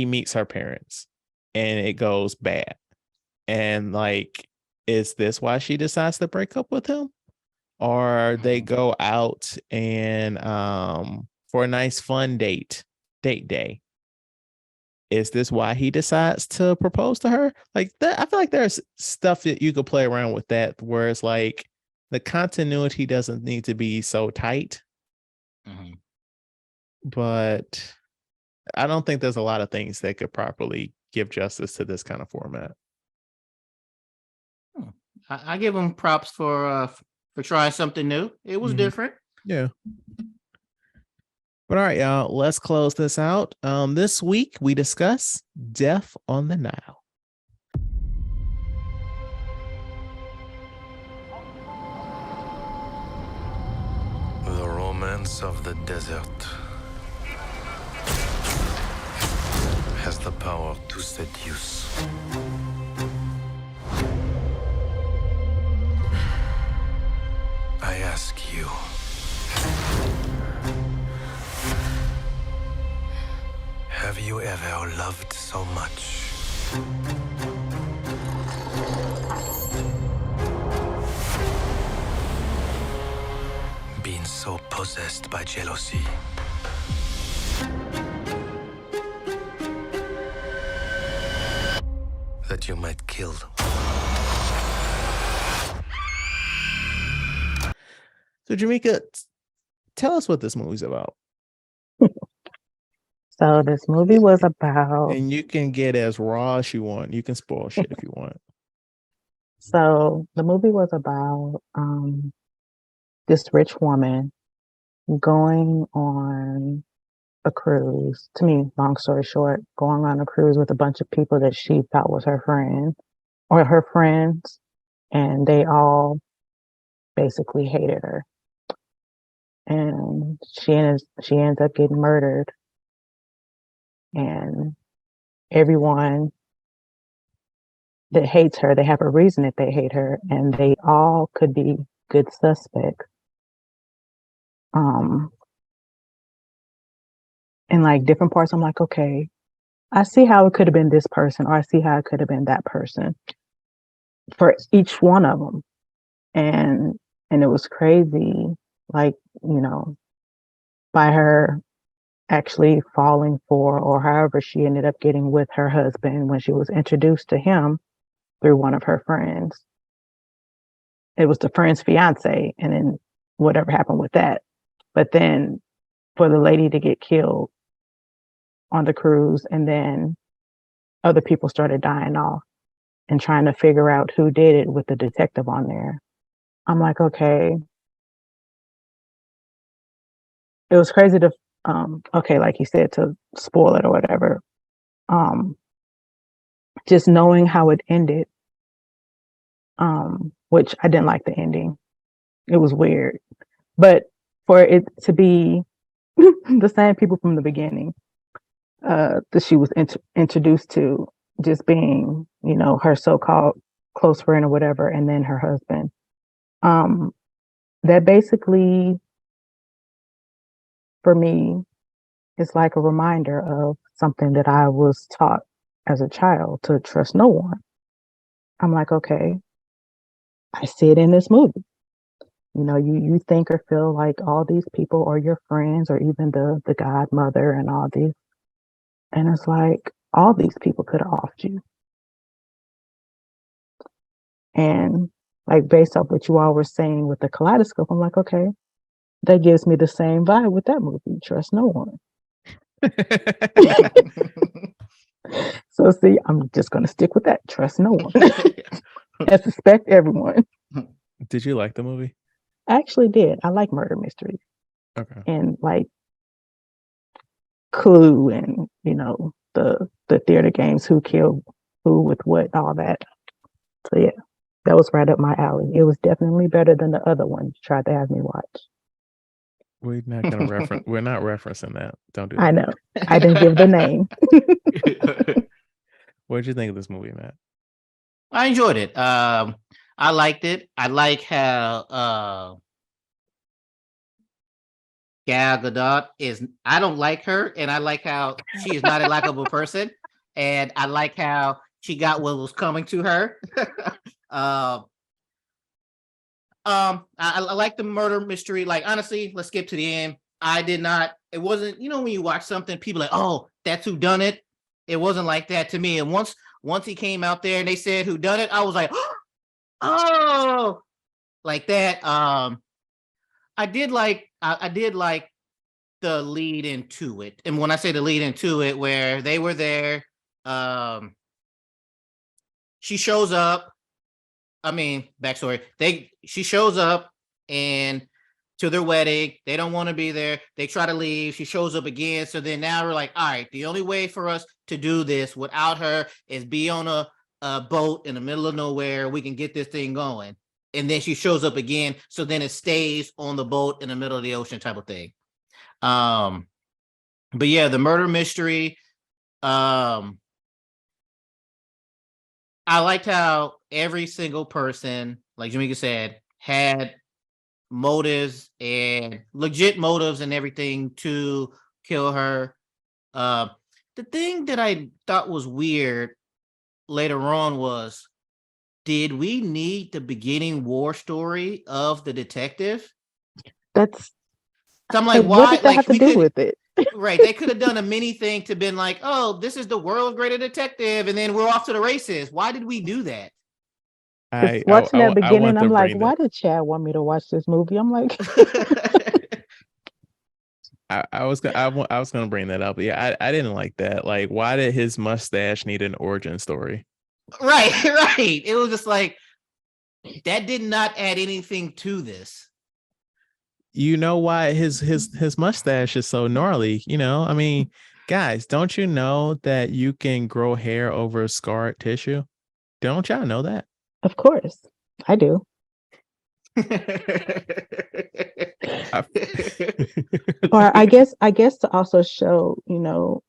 meets her parents and it goes bad. And like, is this why she decides to break up with him? Or they go out and for a nice fun date day. Is this why he decides to propose to her? Like that, I feel like there's stuff that you could play around with that where it's like the continuity doesn't need to be so tight. Mhm. But I don't think there's a lot of things that could properly give justice to this kind of format. I give them props for trying something new. It was Mhm. different. Yeah. But all right, y'all, let's close this out. This week we discuss Death on the Nile. The romance of the desert has the power to seduce. I ask you, have you ever loved so much? Been so possessed by jealousy that you might kill. So, Germeka, tell us what this movie's about. So this movie was about, And you can get as raw as you want. You can spoil shit if you want. so the movie was about this rich woman going on a cruise. To me, long story short, going on a cruise with a bunch of people that she thought was her friend or her friends, and they all basically hated her. And she ends up getting murdered. And everyone that hates her, they have a reason that they hate her, and they all could be good suspects. In like different parts, I'm like, okay, I see how it could have been this person, or I see how it could have been that person for each one of them. And it was crazy, like, you know, by her actually falling for, or however she ended up getting with her husband when she was introduced to him through one of her friends. It was the friend's fiance, and then whatever happened with that. But then for the lady to get killed on the cruise, and then other people started dying off, and trying to figure out who did it with the detective on there. I'm like, okay. It was crazy to, okay, like you said, to spoil it or whatever. Just knowing how it ended, which I didn't like the ending. It was weird. But for it to be the same people from the beginning, that she was introduced to, just being, you know, her so-called close friend or whatever, and then her husband. That basically, for me, is like a reminder of something that I was taught as a child, to trust no one. I'm like, okay, I see it in this movie. You know, you think or feel like all these people are your friends, or even the godmother and all these. And it's like, all these people could have offed you. And like, based off what you all were saying with the Kaleidoscope, I'm like, okay, that gives me the same vibe with that movie. Trust no one. So see, I'm just going to stick with that. Trust no one. And suspect everyone. Did you like the movie? I actually did. I like murder mysteries. Okay. And like Clue, and, you know, the theater games, who killed who with what, all that. So yeah, that was right up my alley. It was definitely better than the other one you tried to have me watch. We're not gonna reference. We're not referencing that. Don't do that. I know. I didn't give the name. What did you think of this movie, Matt? I enjoyed it. I liked it. I like how Gal Gadot is. I don't like her, and I like how she is not a likable person, and I like how she got what was coming to her. I like the murder mystery. Like, honestly, let's skip to the end. I did not. It wasn't. You know, when you watch something, people are like, oh, that's who done it. It wasn't like that to me. And once he came out there and they said who done it, I was like, oh, like that. I did like. I did like the lead into it. And when I say the lead into it, where they were there, she shows up. I mean, backstory. She shows up and to their wedding. They don't want to be there. They try to leave. She shows up again. So then now we're like, all right, the only way for us to do this without her is be on a boat in the middle of nowhere. We can get this thing going. And then she shows up again. So then it stays on the boat in the middle of the ocean type of thing. But yeah, the murder mystery. I liked how every single person, like Germeka said, had motives and legit motives and everything to kill her. The thing that I thought was weird later on was, did we need the beginning war story of the detective? That's, So I'm like, like, what why? did that have Like, to we do could, with it? right? They could have done a mini thing to been like, oh, this is the world's greatest detective, and then we're off to the races. Why did we do that? Because watching that I beginning, want to I'm like, bring why that. did Chad want me to watch this movie? I'm like, I was gonna I was gonna bring that up. Yeah, I didn't like that. Like, why did his mustache need an origin story? Right. It was just like, that did not add anything to this. You know why his mustache is so gnarly? You know, I mean, guys, don't you know that you can grow hair over scarred tissue? Don't y'all know that? of course, I do. I- Or I guess to also show, you know,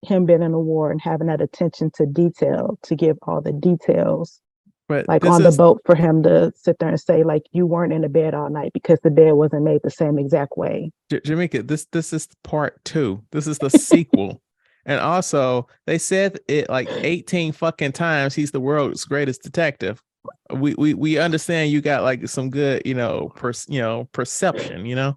him being in a war and having that attention to detail to give all the details, But like this on the is boat, for him to sit there and say, like, you weren't in the bed all night because the bed wasn't made the same exact way. Germeka. This is part 2. This is the sequel. And also, they said it like 18 fucking times. He's the world's greatest detective. We understand you got like some good, perception.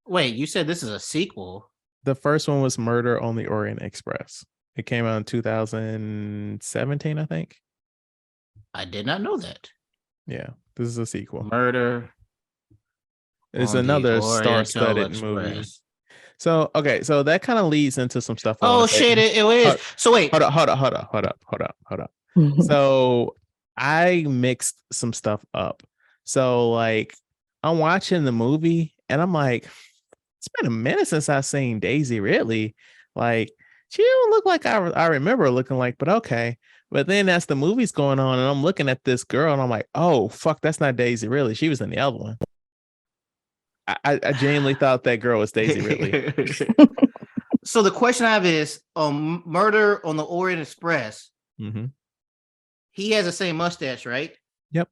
Wait, you said this is a sequel? The first one was Murder on the Orient Express. It came out in 2017, I think. I did not know that. Yeah, this is a sequel. Murder. It's on the another Oriental star-studded movie. Express. So okay, so that kind of leads into some stuff. Oh shit! It is. So wait. Hold up. So I mixed some stuff up. So like I'm watching the movie and I'm like, it's been a minute since I've seen Daisy Ridley. Like she don't look like I remember her looking like, but okay. But then as the movie's going on and I'm looking at this girl and I'm like, oh fuck, that's not Daisy Ridley. She was in the other one. I genuinely thought that girl was Daisy Ridley. So the question I have is, Murder on the Orient Express. Mm-hmm. He has the same mustache, right? Yep.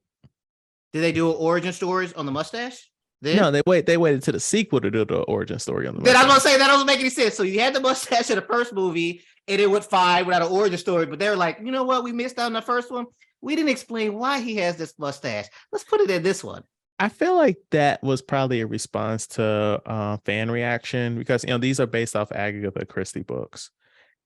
Did they do an origin stories on the mustache? Then? No, they waited to the sequel to do the origin story on the Then I mustache. was gonna say that doesn't make any sense. So you had the mustache in the first movie, and it went fine without an origin story. But they were like, you know what? We missed out on the first one. We didn't explain why he has this mustache. Let's put it in this one. I feel like that was probably a response to fan reaction because these are based off Agatha Christie books,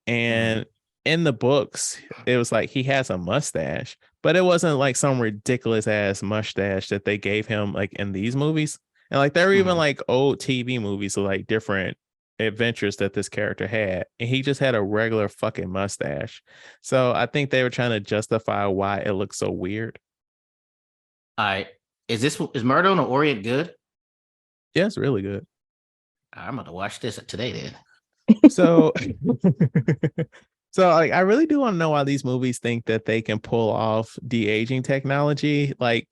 and in the books it was like he has a mustache, but it wasn't like some ridiculous ass mustache that they gave him like in these movies. And like there were even like old TV movies of like different adventures that this character had, and he just had a regular fucking mustache. So I think they were trying to justify why it looked so weird. All right. Is Murder on the Orient good? Yeah, it's really good. I'm gonna watch this today then. So so like I really do want to know why these movies think that they can pull off de-aging technology. Like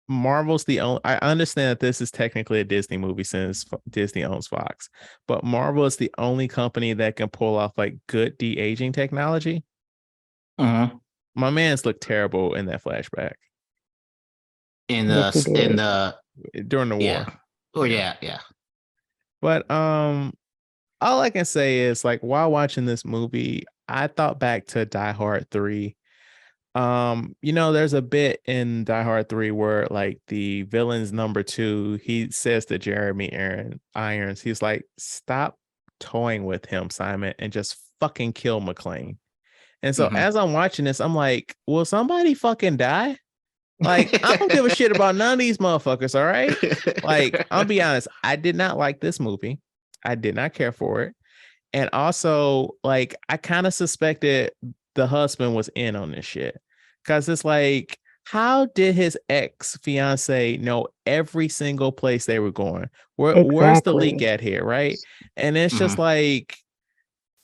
Marvel's the only, I understand that this is technically a Disney movie since Disney owns Fox, but Marvel is the only company that can pull off like good de-aging technology. My man's looked terrible in that flashback. During the war. Oh yeah. But all I can say is like while watching this movie, I thought back to Die Hard 3. There's a bit in Die Hard 3 where like the villain's number 2, he says to Jeremy Irons, he's like, stop toying with him, Simon, and just fucking kill McClane. And so as I'm watching this, I'm like, will somebody fucking die? Like, I don't give a shit about none of these motherfuckers, all right? Like, I'll be honest, I did not like this movie. I did not care for it. And also, like, I kind of suspected the husband was in on this shit. Because it's like, how did his ex-fiance know every single place they were going? Where's the leak at here, right? And it's just like,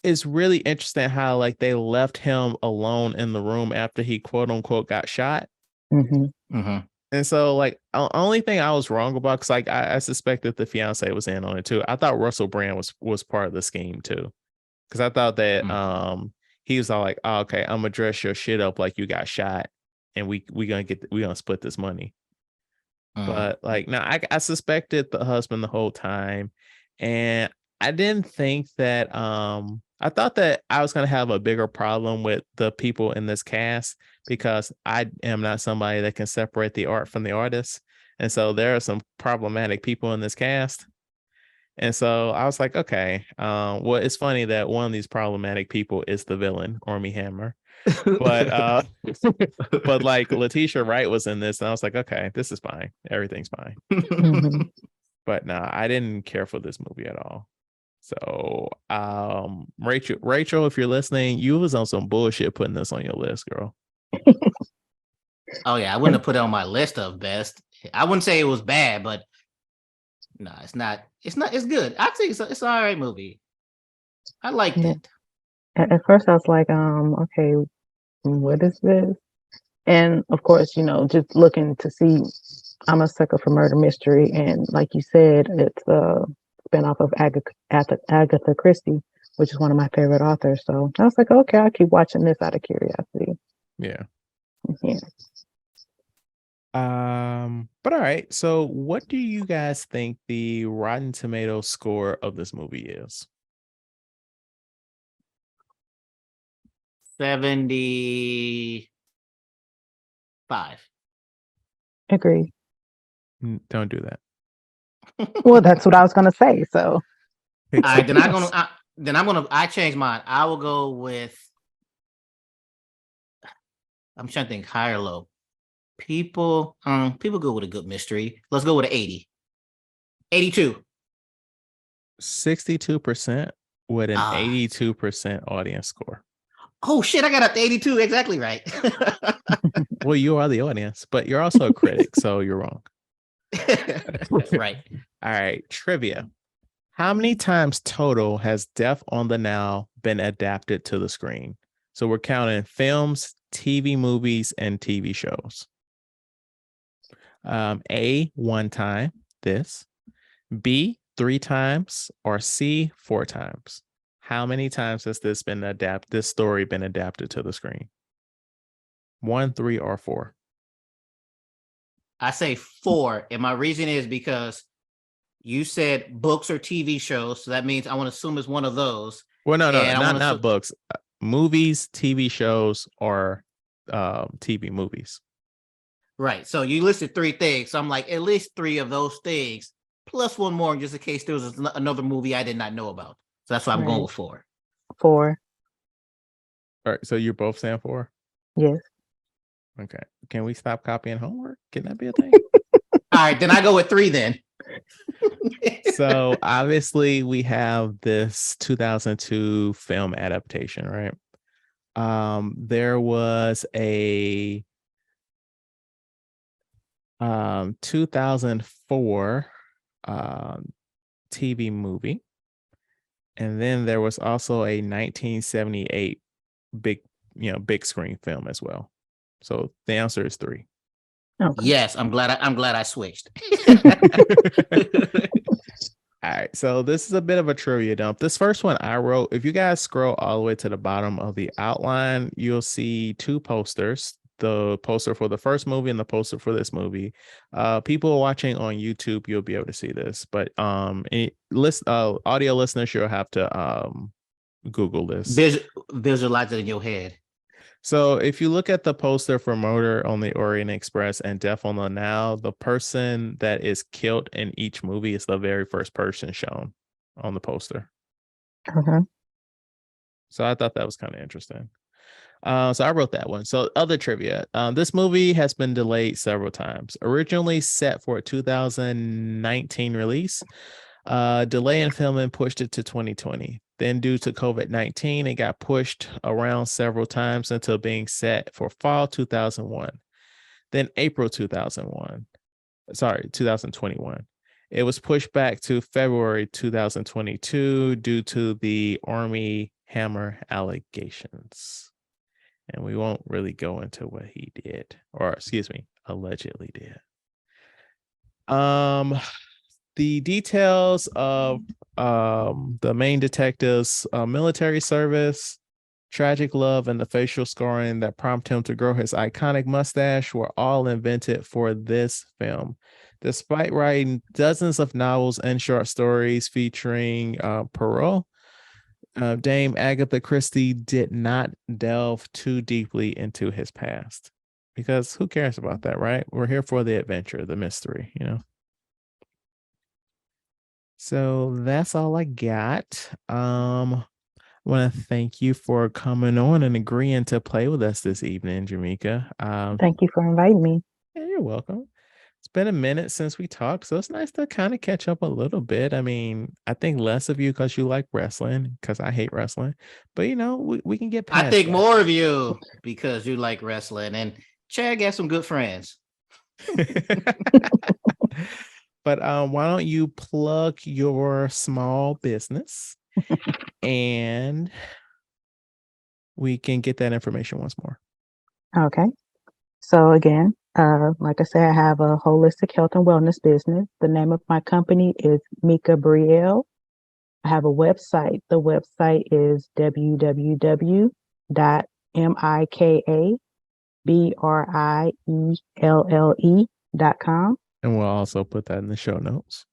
it's really interesting how, like, they left him alone in the room after he, quote-unquote, got shot. And so like only thing I was wrong about, because like I suspected the fiance was in on it too. I thought Russell Brand was part of the scheme too, because I thought that he was all like, oh, okay, I'm gonna dress your shit up like you got shot, and we gonna split this money. But like no, I suspected the husband the whole time, and I didn't think that I thought that I was going to have a bigger problem with the people in this cast because I am not somebody that can separate the art from the artist. And so there are some problematic people in this cast. And so I was like, okay, well, it's funny that one of these problematic people is the villain, Armie Hammer. But but like Letitia Wright was in this, and I was like, okay, this is fine. Everything's fine. But no, I didn't care for this movie at all. So, Rachel, if you're listening, you was on some bullshit putting this on your list, girl. Oh yeah, I wouldn't have put it on my list of best. I wouldn't say it was bad, but no, it's not. It's good. I think it's an all right movie. I liked it. At first, I was like, okay, what is this? And of course, just looking to see. I'm a sucker for murder mystery, and like you said, it's a spinoff of Agatha Christie. which is one of my favorite authors. So I was like, okay, I'll keep watching this out of curiosity. Yeah. Yeah. But all right. So what do you guys think the Rotten Tomatoes score of this movie is? 75. Agreed. Don't do that. Well, that's what I was gonna say. So All right, I changed mine. I will go with, I'm trying to think high or low. People go with a good mystery. Let's go with an 80. 82. 62% with an Ah. 82% audience score. Oh shit, I got up to 82 exactly right. Well, you are the audience, but you're also a critic, so you're wrong. Right. All right, trivia. How many times total has Death on the Nile been adapted to the screen? So we're counting films, TV movies, and TV shows. A, 1 time, this. B, 3 times, or C, 4 times. How many times has this story been adapted to the screen? 1, 3, or 4? I say 4, and my reason is because you said books or TV shows, so that means I want to assume it's one of those. Well, no, And not books. Movies, TV shows, or TV movies. Right. So you listed 3 things. So I'm like, at least 3 of those things, plus one more, just in case there was another movie I did not know about. So that's why I'm going with 4. 4. All right. So you're both saying 4? Yes. Okay. Can we stop copying homework? Can that be a thing? All right. Then I go with 3 then. So obviously we have this 2002 film adaptation, right? There was a 2004 TV movie, and then there was also a 1978 big screen film as well. So the answer is 3. Okay. Yes, I'm glad I switched. All right, so this is a bit of a trivia dump. This first one I wrote, if you guys scroll all the way to the bottom of the outline, you'll see 2 posters, the poster for the first movie and the poster for this movie. People watching on YouTube, you'll be able to see this, but audio listeners, you'll have to Google this. Visualize it in your head. So if you look at the poster for Murder on the Orient Express and Death on the Nile, the person that is killed in each movie is the very first person shown on the poster. Uh-huh. So I thought that was kind of interesting. So I wrote that one. So other trivia. This movie has been delayed several times. Originally set for a 2019 release, delay in filming pushed it to 2020. Then due to COVID-19, it got pushed around several times until being set for fall 2001. Then April 2021. It was pushed back to February 2022 due to the Army Hammer allegations. And we won't really go into what he did, or excuse me, allegedly did. The details of the main detective's military service, tragic love, and the facial scarring that prompted him to grow his iconic mustache were all invented for this film. Despite writing dozens of novels and short stories featuring Poirot, Dame Agatha Christie did not delve too deeply into his past. Because who cares about that, right? We're here for the adventure, the mystery, So that's all I got. I want to thank you for coming on and agreeing to play with us this evening, Germeka. Thank you for inviting me. Yeah, you're welcome. It's been a minute since we talked, so it's nice to kind of catch up a little bit. I mean, I think less of you because you like wrestling, because I hate wrestling. But we can get past I think that. more of you because you like wrestling, and Chad got some good friends. But why don't you plug your small business and we can get that information once more. Okay. So again, like I said, I have a holistic health and wellness business. The name of my company is Mika Brielle, I have a website. The website is www.mikabrille.com. And we'll also put that in the show notes.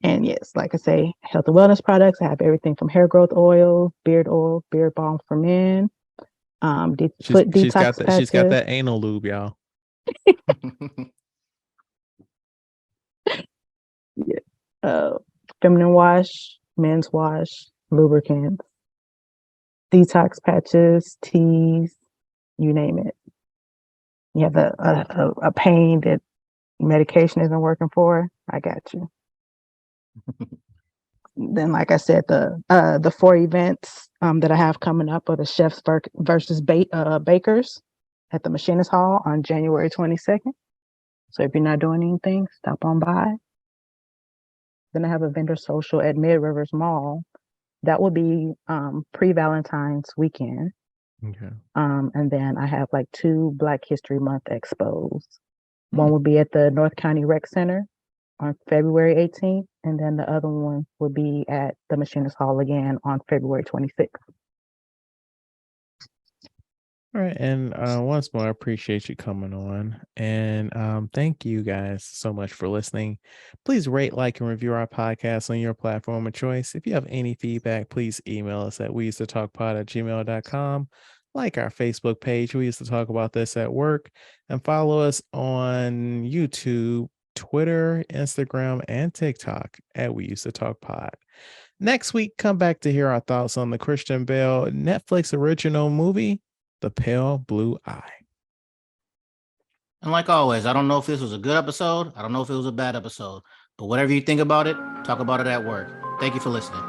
And yes, like I say, health and wellness products. I have everything from hair growth oil, beard balm for men, foot She's detox patches. she's got that anal lube, y'all. Yeah. Feminine wash, men's wash, lubricants, detox patches, teas, you name it. You have a pain that medication isn't working for, I got you. Then, like I said, the 4 events that I have coming up are the Chefs versus Bakers at the Machinist Hall on January 22nd. So if you're not doing anything, stop on by. Then I have a vendor social at Mid Rivers Mall. That will be pre-Valentine's weekend. Okay. And then I have like 2 Black History Month expos. One will be at the North County Rec Center on February 18th, and then the other one will be at the Machinist Hall again on February 26th. All right. And once more, I appreciate you coming on. And thank you guys so much for listening. Please rate, like, and review our podcast on your platform of choice. If you have any feedback, please email us at weusedtotalkpod@gmail.com. Like our Facebook page, We Used to Talk About This at Work, and follow us on YouTube, Twitter, Instagram, and TikTok at We Used to Talk Pod. Next week, come back to hear our thoughts on the Christian Bale Netflix original movie, The Pale Blue Eye. And like always, I don't know if this was a good episode. I don't know if it was a bad episode. But whatever you think about it, talk about it at work. Thank you for listening.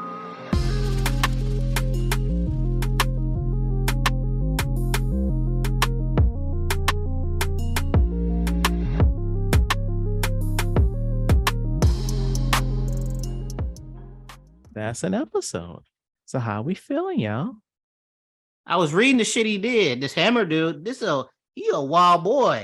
That's an episode. So how we feeling, y'all? I was reading the shit he did. This Hammer dude, he a wild boy.